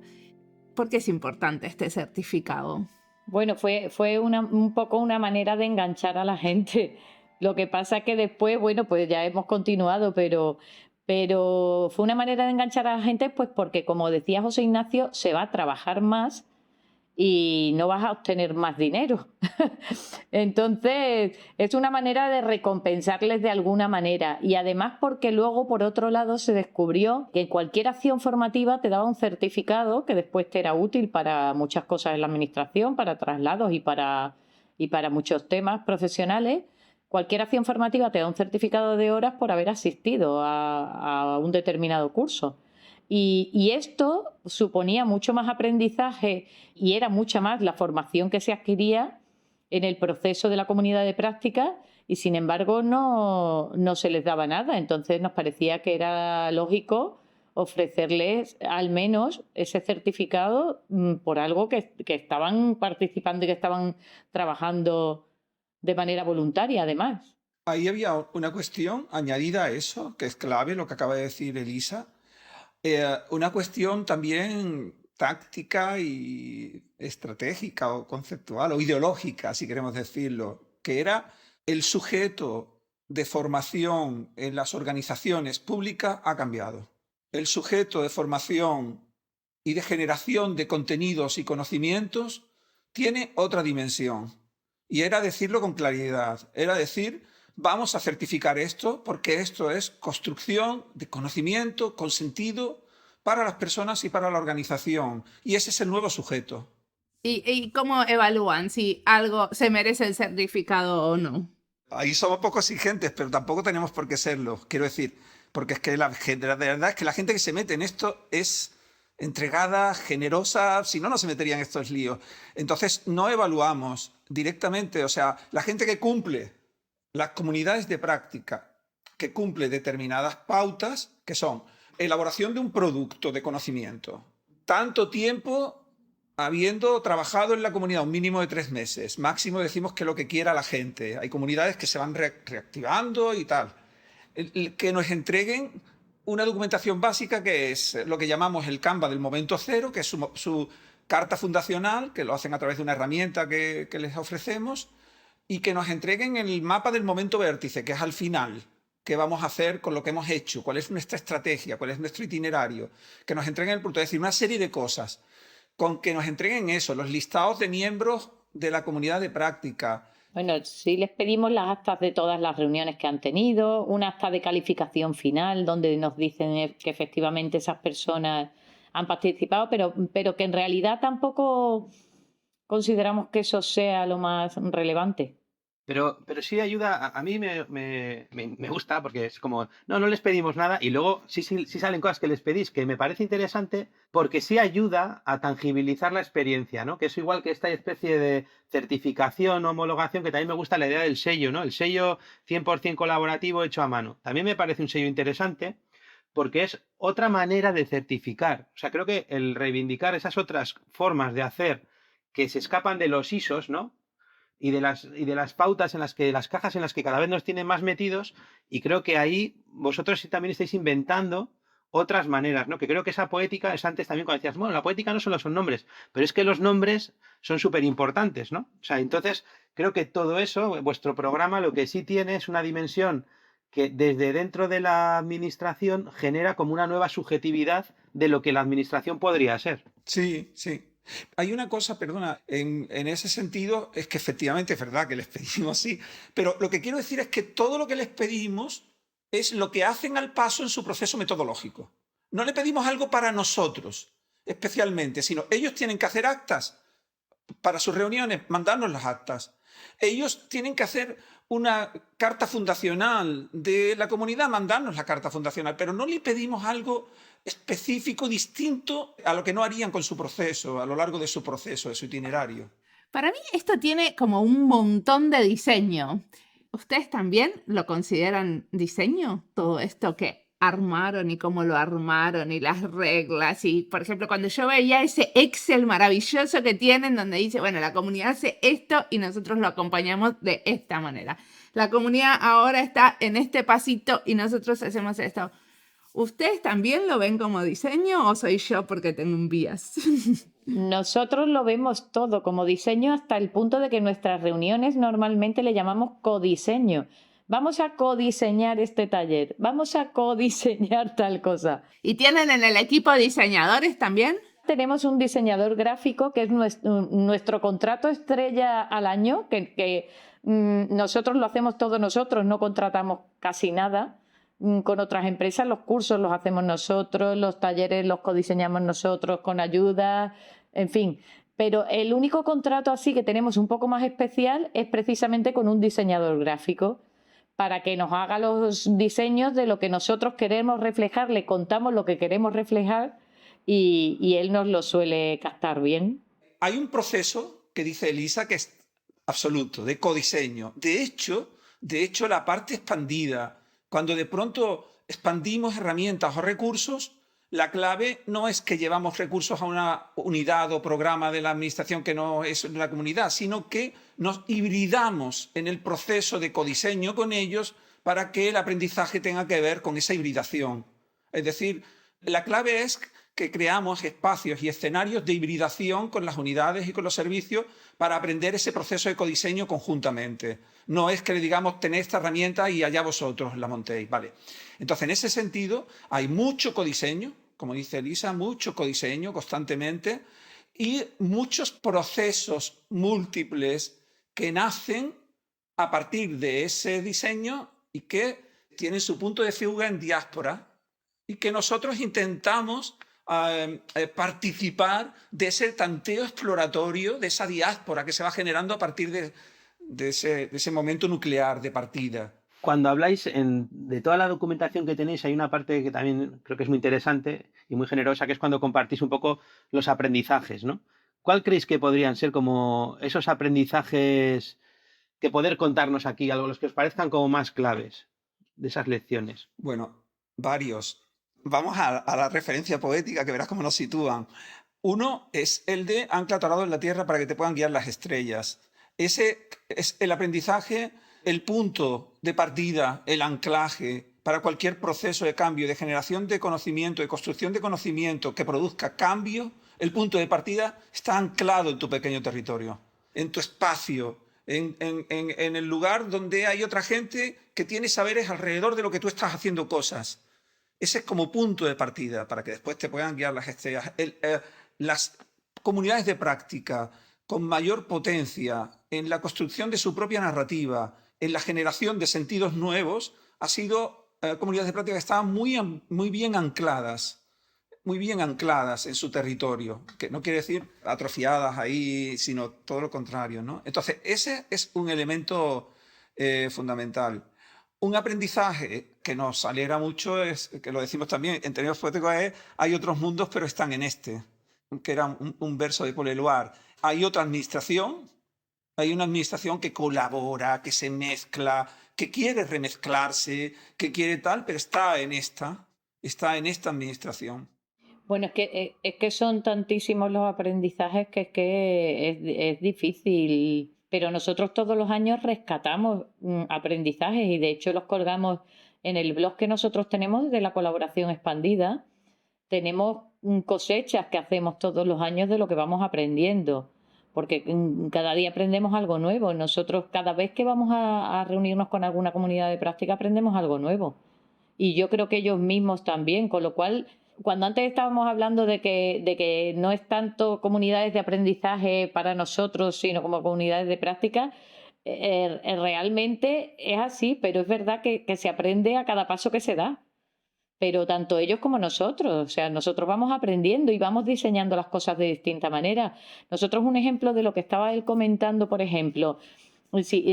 ¿Por qué es importante este certificado? Bueno, fue un poco una manera de enganchar a la gente. Lo que pasa que después, bueno, pues ya hemos continuado, pero fue una manera de enganchar a la gente, pues porque, como decía José Ignacio, se va a trabajar más y no vas a obtener más dinero. Entonces, es una manera de recompensarles de alguna manera. Y además porque luego, por otro lado, se descubrió que cualquier acción formativa te daba un certificado que después te era útil para muchas cosas en la administración, para traslados y para muchos temas profesionales. Cualquier acción formativa te da un certificado de horas por haber asistido a un determinado curso. Y esto suponía mucho más aprendizaje y era mucha más la formación que se adquiría en el proceso de la comunidad de práctica y, sin embargo, no se les daba nada. Entonces nos parecía que era lógico ofrecerles al menos ese certificado por algo que estaban participando y que estaban trabajando de manera voluntaria, además. Ahí había una cuestión añadida a eso, que es clave, lo que acaba de decir Elisa. Una cuestión también táctica y estratégica o conceptual o ideológica, si queremos decirlo, que era el sujeto de formación en las organizaciones públicas ha cambiado. El sujeto de formación y de generación de contenidos y conocimientos tiene otra dimensión. Y era decirlo con claridad, era decir, vamos a certificar esto porque esto es construcción de conocimiento con sentido para las personas y para la organización. Y ese es el nuevo sujeto. ¿Y cómo evalúan si algo se merece el certificado o no? Ahí somos poco exigentes, pero tampoco tenemos por qué serlo. Quiero decir, porque es que la verdad es que la gente que se mete en esto es entregada, generosa, si no, no se metería en estos líos. Entonces, no evaluamos directamente, o sea, la gente que cumple, las comunidades de práctica, que cumple determinadas pautas, que son elaboración de un producto de conocimiento, tanto tiempo habiendo trabajado en la comunidad, un mínimo de 3 meses, máximo decimos que lo que quiera la gente. Hay comunidades que se van reactivando y tal. Que nos entreguen una documentación básica que es lo que llamamos el Canva del momento cero, que es su carta fundacional, que lo hacen a través de una herramienta que les ofrecemos, y que nos entreguen el mapa del momento vértice, que es al final. ¿Qué vamos a hacer con lo que hemos hecho? ¿Cuál es nuestra estrategia? ¿Cuál es nuestro itinerario? Que nos entreguen el producto. Es decir, una serie de cosas. Con que nos entreguen eso, los listados de miembros de la comunidad de práctica. Bueno, sí les pedimos las actas de todas las reuniones que han tenido, un acta de calificación final donde nos dicen que efectivamente esas personas han participado, pero que en realidad tampoco consideramos que eso sea lo más relevante. Pero sí ayuda, a mí me gusta porque es como, no les pedimos nada y luego sí salen cosas que les pedís, que me parece interesante porque sí ayuda a tangibilizar la experiencia, ¿no? Que es igual que esta especie de certificación o homologación, que también me gusta la idea del sello, ¿no? El sello 100% colaborativo hecho a mano. También me parece un sello interesante porque es otra manera de certificar. O sea, creo que el reivindicar esas otras formas de hacer que se escapan de los ISOs, ¿no? Y de las pautas en las que, las cajas en las que cada vez nos tienen más metidos, y creo que ahí vosotros sí también estáis inventando otras maneras, ¿no? Que creo que esa poética es antes también cuando decías, bueno, la poética no solo son nombres, pero es que los nombres son súper importantes, ¿no? O sea, entonces creo que todo eso, vuestro programa lo que sí tiene es una dimensión que desde dentro de la administración genera como una nueva subjetividad de lo que la administración podría ser. Sí, sí. Hay una cosa, perdona, en ese sentido es que efectivamente es verdad que les pedimos sí, pero lo que quiero decir es que todo lo que les pedimos es lo que hacen al paso en su proceso metodológico. No le pedimos algo para nosotros especialmente, sino ellos tienen que hacer actas para sus reuniones, mandarnos las actas. Ellos tienen que hacer una carta fundacional de la comunidad, mandarnos la carta fundacional, pero no le pedimos algo específico, distinto a lo que no harían con su proceso, a lo largo de su proceso, de su itinerario. Para mí esto tiene como un montón de diseño. ¿Ustedes también lo consideran diseño? Todo esto que armaron y cómo lo armaron y las reglas. Y, por ejemplo, cuando yo veía ese Excel maravilloso que tienen donde dice, bueno, la comunidad hace esto y nosotros lo acompañamos de esta manera. La comunidad ahora está en este pasito y nosotros hacemos esto. ¿Ustedes también lo ven como diseño o soy yo porque tengo un bias? Nosotros lo vemos todo como diseño hasta el punto de que nuestras reuniones normalmente le llamamos codiseño. Vamos a codiseñar este taller, vamos a codiseñar tal cosa. ¿Y tienen en el equipo diseñadores también? Tenemos un diseñador gráfico que es nuestro contrato estrella al año, que nosotros lo hacemos todos nosotros, no contratamos casi nada con otras empresas. Los cursos los hacemos nosotros, los talleres los codiseñamos nosotros con ayuda, en fin. Pero el único contrato así que tenemos un poco más especial es precisamente con un diseñador gráfico para que nos haga los diseños de lo que nosotros queremos reflejar, le contamos lo que queremos reflejar y él nos lo suele captar bien. Hay un proceso que dice Elisa que es absoluto, de codiseño. De hecho, la parte expandida, cuando de pronto expandimos herramientas o recursos, la clave no es que llevamos recursos a una unidad o programa de la administración que no es la comunidad, sino que nos hibridamos en el proceso de codiseño con ellos para que el aprendizaje tenga que ver con esa hibridación. Es decir, la clave es que creamos espacios y escenarios de hibridación con las unidades y con los servicios para aprender ese proceso de codiseño conjuntamente. No es que le digamos, tened esta herramienta y allá vosotros la montéis. Vale. Entonces, en ese sentido, hay mucho codiseño, como dice Elisa, mucho codiseño constantemente y muchos procesos múltiples que nacen a partir de ese diseño y que tienen su punto de fuga en diáspora y que nosotros intentamos participar de ese tanteo exploratorio, de esa diáspora que se va generando a partir de ese momento nuclear de partida. Cuando habláis de toda la documentación que tenéis, hay una parte que también creo que es muy interesante y muy generosa, que es cuando compartís un poco los aprendizajes, ¿no? ¿Cuál creéis que podrían ser como esos aprendizajes que poder contarnos aquí, algo los que os parezcan como más claves de esas lecciones? Bueno, varios. Vamos a la referencia poética que verás cómo nos sitúan. Uno es el de ancla atorado en la tierra para que te puedan guiar las estrellas. Ese es el aprendizaje, el punto de partida, el anclaje para cualquier proceso de cambio, de generación de conocimiento, de construcción de conocimiento que produzca cambio. El punto de partida está anclado en tu pequeño territorio, en tu espacio, en el lugar donde hay otra gente que tiene saberes alrededor de lo que tú estás haciendo cosas. Ese es como punto de partida para que después te puedan guiar las estrellas. Las comunidades de práctica con mayor potencia en la construcción de su propia narrativa, en la generación de sentidos nuevos, ha sido comunidades de práctica que estaban muy bien ancladas en su territorio, que no quiere decir atrofiadas ahí, sino todo lo contrario, ¿no? Entonces, ese es un elemento fundamental. Un aprendizaje que nos alegra mucho, es, que lo decimos también en términos poéticos, es hay otros mundos, pero están en este, que era un verso de Paul Eluard. Hay otra administración, hay una administración que colabora, que se mezcla, que quiere remezclarse, que quiere tal, pero está en esta administración. Bueno, es que son tantísimos los aprendizajes que es difícil, pero nosotros todos los años rescatamos aprendizajes y de hecho los colgamos en el blog que nosotros tenemos de la colaboración expandida. Tenemos cosechas que hacemos todos los años de lo que vamos aprendiendo, porque cada día aprendemos algo nuevo. Nosotros cada vez que vamos a reunirnos con alguna comunidad de práctica aprendemos algo nuevo. Y yo creo que ellos mismos también, con lo cual, cuando antes estábamos hablando de que no es tanto comunidades de aprendizaje para nosotros, sino como comunidades de práctica, realmente es así, pero es verdad que se aprende a cada paso que se da. Pero tanto ellos como nosotros, o sea, nosotros vamos aprendiendo y vamos diseñando las cosas de distinta manera. Nosotros, un ejemplo de lo que estaba él comentando, por ejemplo, sí,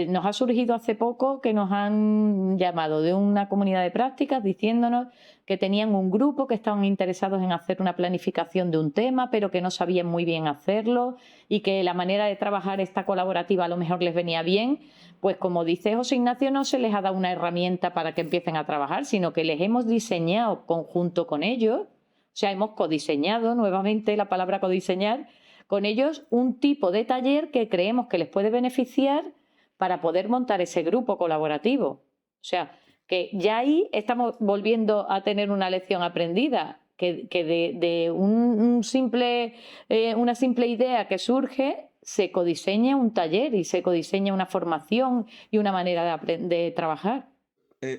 nos ha surgido hace poco que nos han llamado de una comunidad de prácticas diciéndonos que tenían un grupo que estaban interesados en hacer una planificación de un tema, pero que no sabían muy bien hacerlo y que la manera de trabajar esta colaborativa a lo mejor les venía bien. Pues como dice José Ignacio, no se les ha dado una herramienta para que empiecen a trabajar, sino que les hemos diseñado conjunto con ellos, o sea, hemos codiseñado, nuevamente la palabra codiseñar, con ellos un tipo de taller que creemos que les puede beneficiar para poder montar ese grupo colaborativo. O sea, que ya ahí estamos volviendo a tener una lección aprendida, que de una simple idea que surge, se codiseña un taller y se codiseña una formación y una manera de trabajar.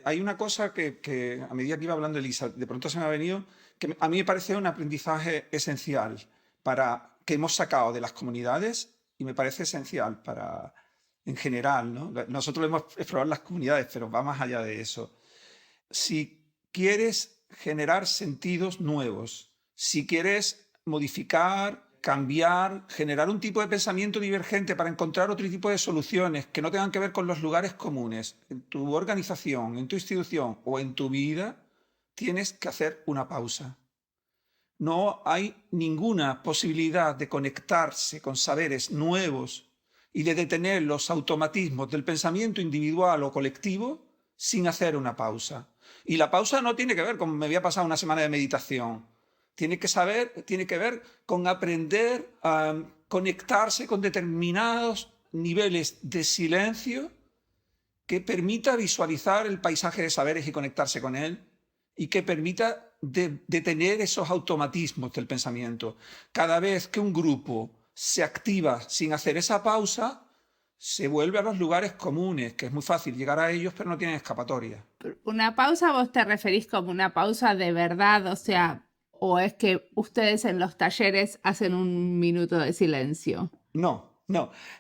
Hay una cosa que a medida que iba hablando Elisa, de pronto se me ha venido, que a mí me parece un aprendizaje esencial que hemos sacado de las comunidades y me parece esencial en general, ¿no? Nosotros hemos explorado las comunidades, pero va más allá de eso. Si quieres generar sentidos nuevos, si quieres modificar, cambiar, generar un tipo de pensamiento divergente para encontrar otro tipo de soluciones que no tengan que ver con los lugares comunes, en tu organización, en tu institución o en tu vida, tienes que hacer una pausa. No hay ninguna posibilidad de conectarse con saberes nuevos y de detener los automatismos del pensamiento individual o colectivo sin hacer una pausa. Y la pausa no tiene que ver con me voy a pasar una semana de meditación. Tiene que ver con aprender a conectarse con determinados niveles de silencio que permita visualizar el paisaje de saberes y conectarse con él y que permita detener esos automatismos del pensamiento. Cada vez que un grupo se activa sin hacer esa pausa, se vuelve a los lugares comunes, que es muy fácil llegar a ellos, pero no tienen escapatoria. ¿Una pausa vos te referís como una pausa de verdad? O sea, ¿o es que ustedes en los talleres hacen un minuto de silencio? No.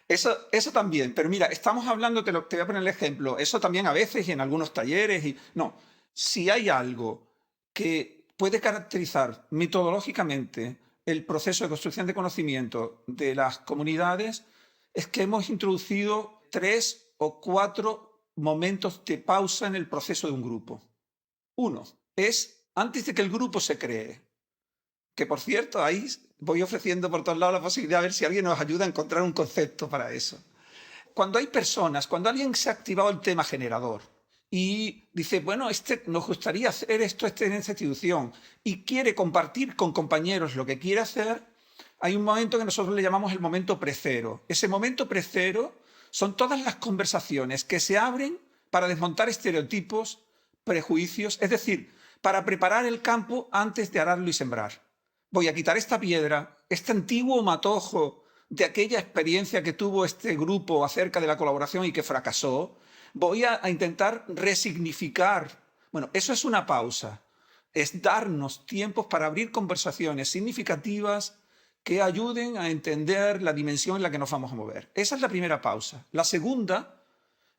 Eso también. Pero mira, estamos hablando, te voy a poner el ejemplo, eso también a veces y en algunos talleres. No, si hay algo que puede caracterizar metodológicamente el proceso de construcción de conocimiento de las comunidades, es que hemos introducido 3 o 4 momentos de pausa en el proceso de un grupo. Uno es antes de que el grupo se cree, que por cierto, ahí voy ofreciendo por todos lados la posibilidad de ver si alguien nos ayuda a encontrar un concepto para eso. Cuando hay personas, cuando alguien se ha activado el tema generador y dice, bueno, nos gustaría hacer esto en esta institución y quiere compartir con compañeros lo que quiere hacer, hay un momento que nosotros le llamamos el momento precero. Ese momento precero son todas las conversaciones que se abren para desmontar estereotipos, prejuicios, es decir, para preparar el campo antes de ararlo y sembrar. Voy a quitar esta piedra, este antiguo matojo de aquella experiencia que tuvo este grupo acerca de la colaboración y que fracasó. Voy a intentar resignificar. Bueno, eso es una pausa. Es darnos tiempos para abrir conversaciones significativas que ayuden a entender la dimensión en la que nos vamos a mover. Esa es la primera pausa. La segunda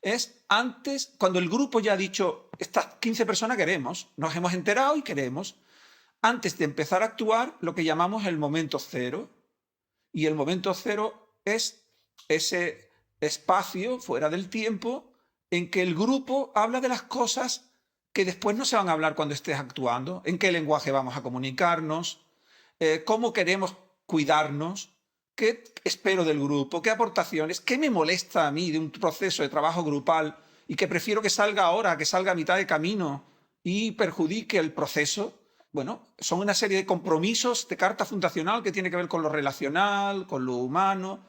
es antes, cuando el grupo ya ha dicho, estas 15 personas queremos, nos hemos enterado y queremos, antes de empezar a actuar, lo que llamamos el momento cero. Y el momento cero es ese espacio fuera del tiempo en que el grupo habla de las cosas que después no se van a hablar cuando estés actuando, en qué lenguaje vamos a comunicarnos, cómo queremos cuidarnos, qué espero del grupo, qué aportaciones, qué me molesta a mí de un proceso de trabajo grupal y que prefiero que salga ahora, que salga a mitad de camino y perjudique el proceso. Bueno, son una serie de compromisos de carta fundacional que tiene que ver con lo relacional, con lo humano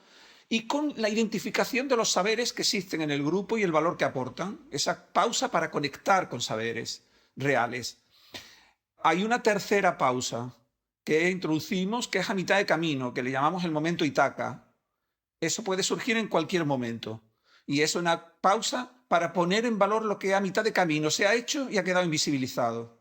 y con la identificación de los saberes que existen en el grupo y el valor que aportan. Esa pausa para conectar con saberes reales. Hay una tercera pausa que introducimos, que es a mitad de camino, que le llamamos el momento Itaca. Eso puede surgir en cualquier momento. Y es una pausa para poner en valor lo que a mitad de camino se ha hecho y ha quedado invisibilizado.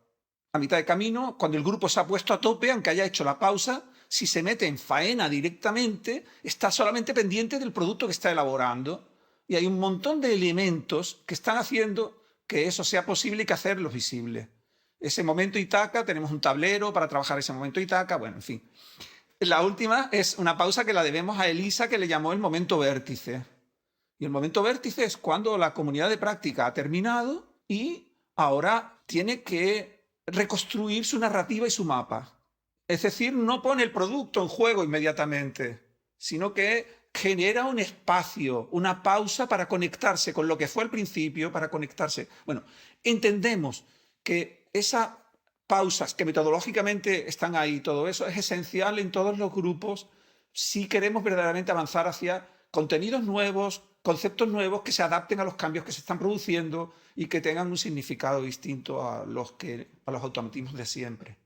A mitad de camino, cuando el grupo se ha puesto a tope, aunque haya hecho la pausa, si se mete en faena directamente, está solamente pendiente del producto que está elaborando. Y hay un montón de elementos que están haciendo que eso sea posible y que hacerlo visible. Ese momento Itaca, tenemos un tablero para trabajar ese momento Itaca, bueno, en fin. La última es una pausa que la debemos a Elisa, que le llamó el momento vértice. Y el momento vértice es cuando la comunidad de práctica ha terminado y ahora tiene que reconstruir su narrativa y su mapa. Es decir, no pone el producto en juego inmediatamente, sino que genera un espacio, una pausa para conectarse con lo que fue al principio, para conectarse. Bueno, entendemos que esas pausas que metodológicamente están ahí, todo eso es esencial en todos los grupos si queremos verdaderamente avanzar hacia contenidos nuevos, conceptos nuevos que se adapten a los cambios que se están produciendo y que tengan un significado distinto a los automatismos de siempre.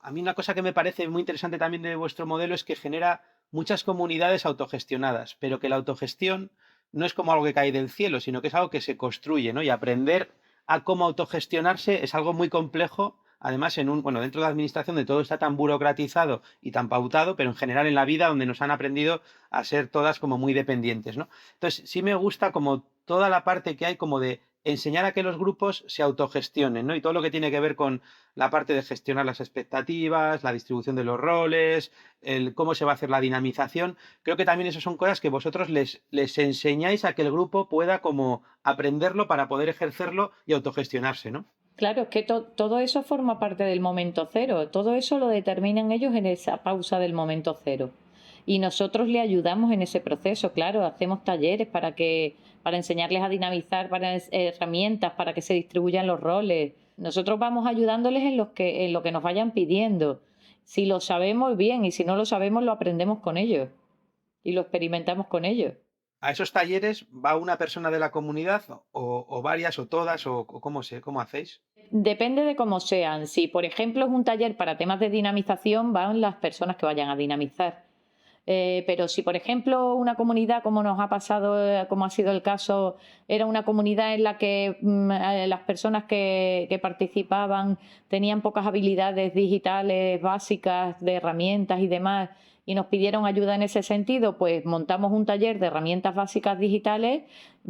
A mí una cosa que me parece muy interesante también de vuestro modelo es que genera muchas comunidades autogestionadas, pero que la autogestión no es como algo que cae del cielo, sino que es algo que se construye, ¿no? Y aprender a cómo autogestionarse es algo muy complejo. Además, dentro de la administración donde todo está tan burocratizado y tan pautado, pero en general en la vida donde nos han aprendido a ser todas como muy dependientes, ¿no? Entonces, sí me gusta como toda la parte que hay como de enseñar a que los grupos se autogestionen, ¿no? Y todo lo que tiene que ver con la parte de gestionar las expectativas, la distribución de los roles, el cómo se va a hacer la dinamización. Creo que también esas son cosas que vosotros les enseñáis a que el grupo pueda como aprenderlo para poder ejercerlo y autogestionarse, ¿no? Claro, es que todo eso forma parte del momento cero. Todo eso lo determinan ellos en esa pausa del momento cero. Y nosotros le ayudamos en ese proceso, claro, hacemos talleres para enseñarles a dinamizar, para herramientas, para que se distribuyan los roles. Nosotros vamos ayudándoles en lo que nos vayan pidiendo. Si lo sabemos, bien, y si no lo sabemos, lo aprendemos con ellos y lo experimentamos con ellos. ¿A esos talleres va una persona de la comunidad o varias o todas o cómo hacéis? Depende de cómo sean. Si, por ejemplo, es un taller para temas de dinamización, van las personas que vayan a dinamizar. Pero si, por ejemplo, una comunidad, como nos ha pasado, como ha sido el caso, era una comunidad en la que las personas que participaban tenían pocas habilidades digitales básicas de herramientas y demás, y nos pidieron ayuda en ese sentido, pues montamos un taller de herramientas básicas digitales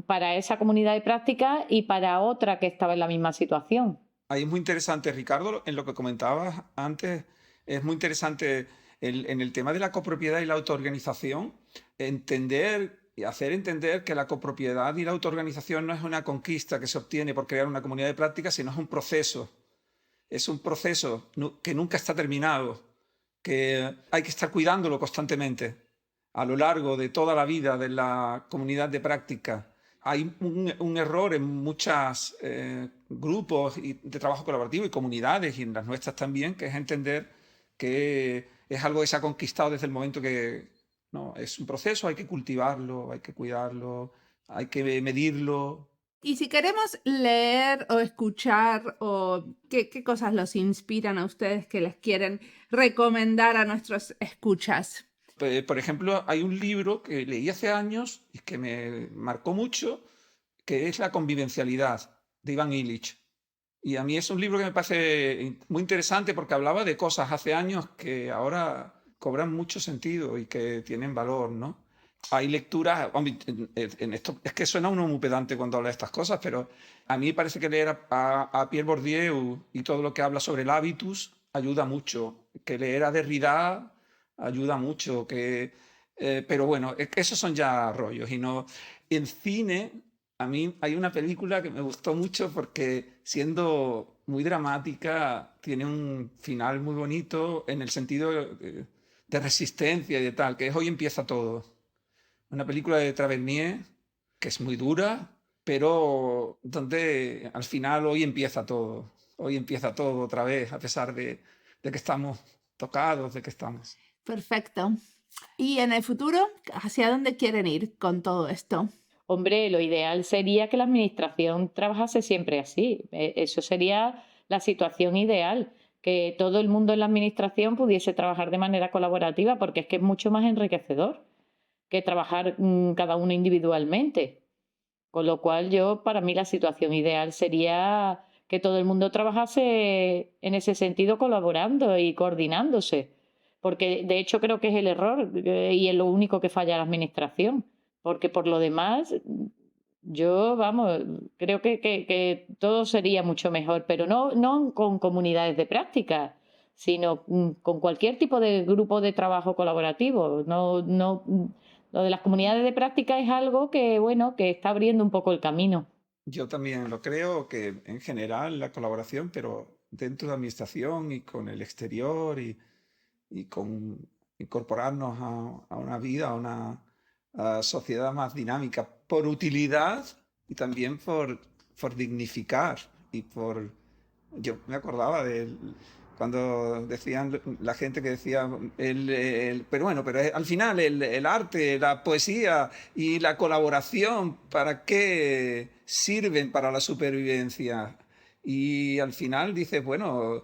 para esa comunidad de práctica y para otra que estaba en la misma situación. Ahí es muy interesante, Ricardo, en lo que comentabas antes, es muy interesante en el tema de la copropiedad y la autoorganización, entender y hacer entender que la copropiedad y la autoorganización no es una conquista que se obtiene por crear una comunidad de práctica, sino es un proceso. Es un proceso que nunca está terminado, que hay que estar cuidándolo constantemente a lo largo de toda la vida de la comunidad de práctica. Hay un error en muchos grupos de trabajo colaborativo y comunidades, y en las nuestras también, que es entender que es algo que se ha conquistado desde el momento que... No, es un proceso, hay que cultivarlo, hay que cuidarlo, hay que medirlo. Y si queremos leer o escuchar, o qué cosas los inspiran a ustedes que les quieren recomendar a nuestros escuchas. Por ejemplo, hay un libro que leí hace años y que me marcó mucho, que es La convivencialidad, de Ivan Illich. Y a mí es un libro que me parece muy interesante porque hablaba de cosas hace años que ahora cobran mucho sentido y que tienen valor, ¿no? Hay lecturas, en esto, es que suena uno muy pedante cuando habla de estas cosas, pero a mí me parece que leer a Pierre Bourdieu y todo lo que habla sobre el hábitus ayuda mucho, que leer a Derrida ayuda mucho, pero bueno, esos son ya rollos. Y no, en cine, a mí hay una película que me gustó mucho porque siendo muy dramática, tiene un final muy bonito en el sentido de resistencia y de tal, que es Hoy empieza todo. Una película de Tavernier que es muy dura, pero donde al final hoy empieza todo. Hoy empieza todo otra vez, a pesar de que estamos tocados, de que estamos... Perfecto. ¿Y en el futuro, hacia dónde quieren ir con todo esto? Hombre, lo ideal sería que la administración trabajase siempre así. Eso sería la situación ideal, que todo el mundo en la administración pudiese trabajar de manera colaborativa, porque es que es mucho más enriquecedor que trabajar cada uno individualmente. Con lo cual, para mí la situación ideal sería que todo el mundo trabajase en ese sentido, colaborando y coordinándose. Porque de hecho creo que es el error y es lo único que falla la administración. Porque por lo demás, creo que todo sería mucho mejor, pero no con comunidades de práctica, sino con cualquier tipo de grupo de trabajo colaborativo. Lo de las comunidades de práctica es algo que está abriendo un poco el camino. Yo también lo creo, que en general la colaboración, pero dentro de la administración y con el exterior y con incorporarnos a una vida, a una sociedad más dinámica, por utilidad y también por dignificar y por... Yo me acordaba de cuando decían la gente que decía pero al final el arte, la poesía y la colaboración, ¿para qué sirven para la supervivencia? Y al final dices, bueno,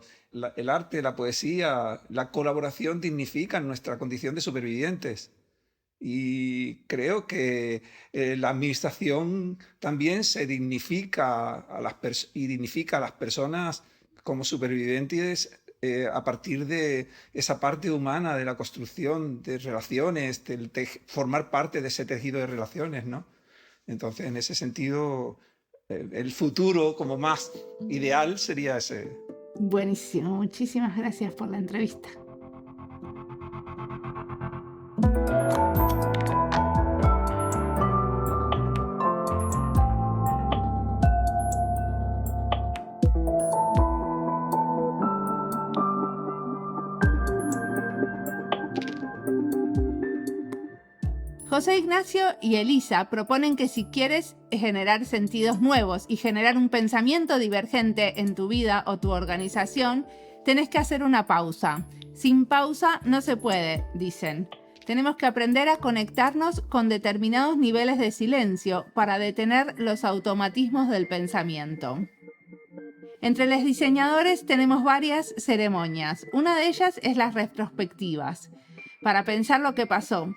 el arte, la poesía, la colaboración dignifican nuestra condición de supervivientes. Y creo que la administración también se dignifica y dignifica a las personas como supervivientes a partir de esa parte humana de la construcción de relaciones, formar parte de ese tejido de relaciones, ¿no? Entonces, en ese sentido, el futuro como más ideal sería ese. Buenísimo, muchísimas gracias por la entrevista. José Ignacio y Elisa proponen que si quieres generar sentidos nuevos y generar un pensamiento divergente en tu vida o tu organización, tenés que hacer una pausa. Sin pausa no se puede, dicen. Tenemos que aprender a conectarnos con determinados niveles de silencio para detener los automatismos del pensamiento. Entre los diseñadores tenemos varias ceremonias. Una de ellas es las retrospectivas, para pensar lo que pasó.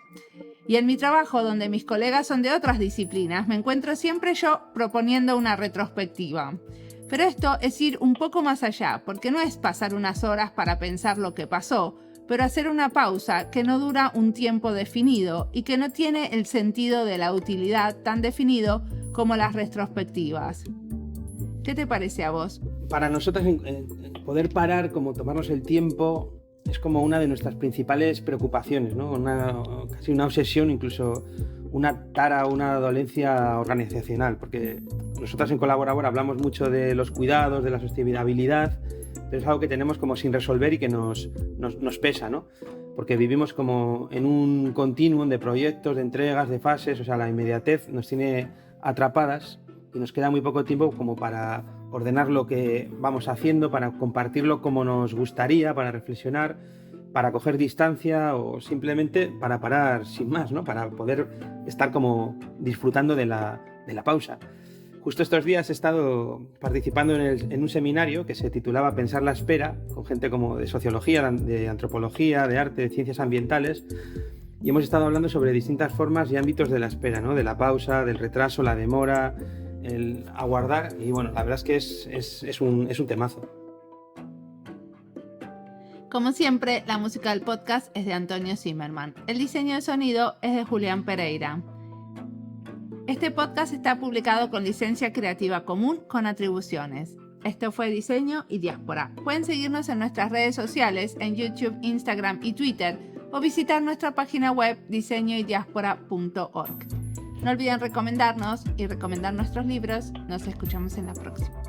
Y en mi trabajo, donde mis colegas son de otras disciplinas, me encuentro siempre yo proponiendo una retrospectiva. Pero esto es ir un poco más allá, porque no es pasar unas horas para pensar lo que pasó, pero hacer una pausa que no dura un tiempo definido y que no tiene el sentido de la utilidad tan definido como las retrospectivas. ¿Qué te parece a vos? Para nosotros, poder parar, como tomarnos el tiempo, es como una de nuestras principales preocupaciones, ¿no? Casi una obsesión, incluso una tara, una dolencia organizacional, porque nosotros en Colaborabora hablamos mucho de los cuidados, de la sostenibilidad, pero es algo que tenemos como sin resolver y que nos pesa, ¿no? Porque vivimos como en un continuum de proyectos, de entregas, de fases, o sea, la inmediatez nos tiene atrapadas y nos queda muy poco tiempo como para ordenar lo que vamos haciendo, para compartirlo como nos gustaría, para reflexionar, para coger distancia o simplemente para parar sin más, ¿no? Para poder estar como disfrutando de la pausa. Justo estos días he estado participando en un seminario que se titulaba Pensar la espera, con gente como de sociología, de antropología, de arte, de ciencias ambientales, y hemos estado hablando sobre distintas formas y ámbitos de la espera, ¿no? De la pausa, del retraso, la demora, el aguardar, y bueno, la verdad es que es un temazo. Como siempre, la música del podcast es de Antonio Zimmerman. El diseño de sonido es de Julián Pereira. Este podcast está publicado con licencia creativa común con atribuciones. Esto fue Diseño y Diáspora. Pueden seguirnos en nuestras redes sociales, en YouTube, Instagram y Twitter, o visitar nuestra página web diseñoydiaspora.org. No olviden recomendarnos y recomendar nuestros libros. Nos escuchamos en la próxima.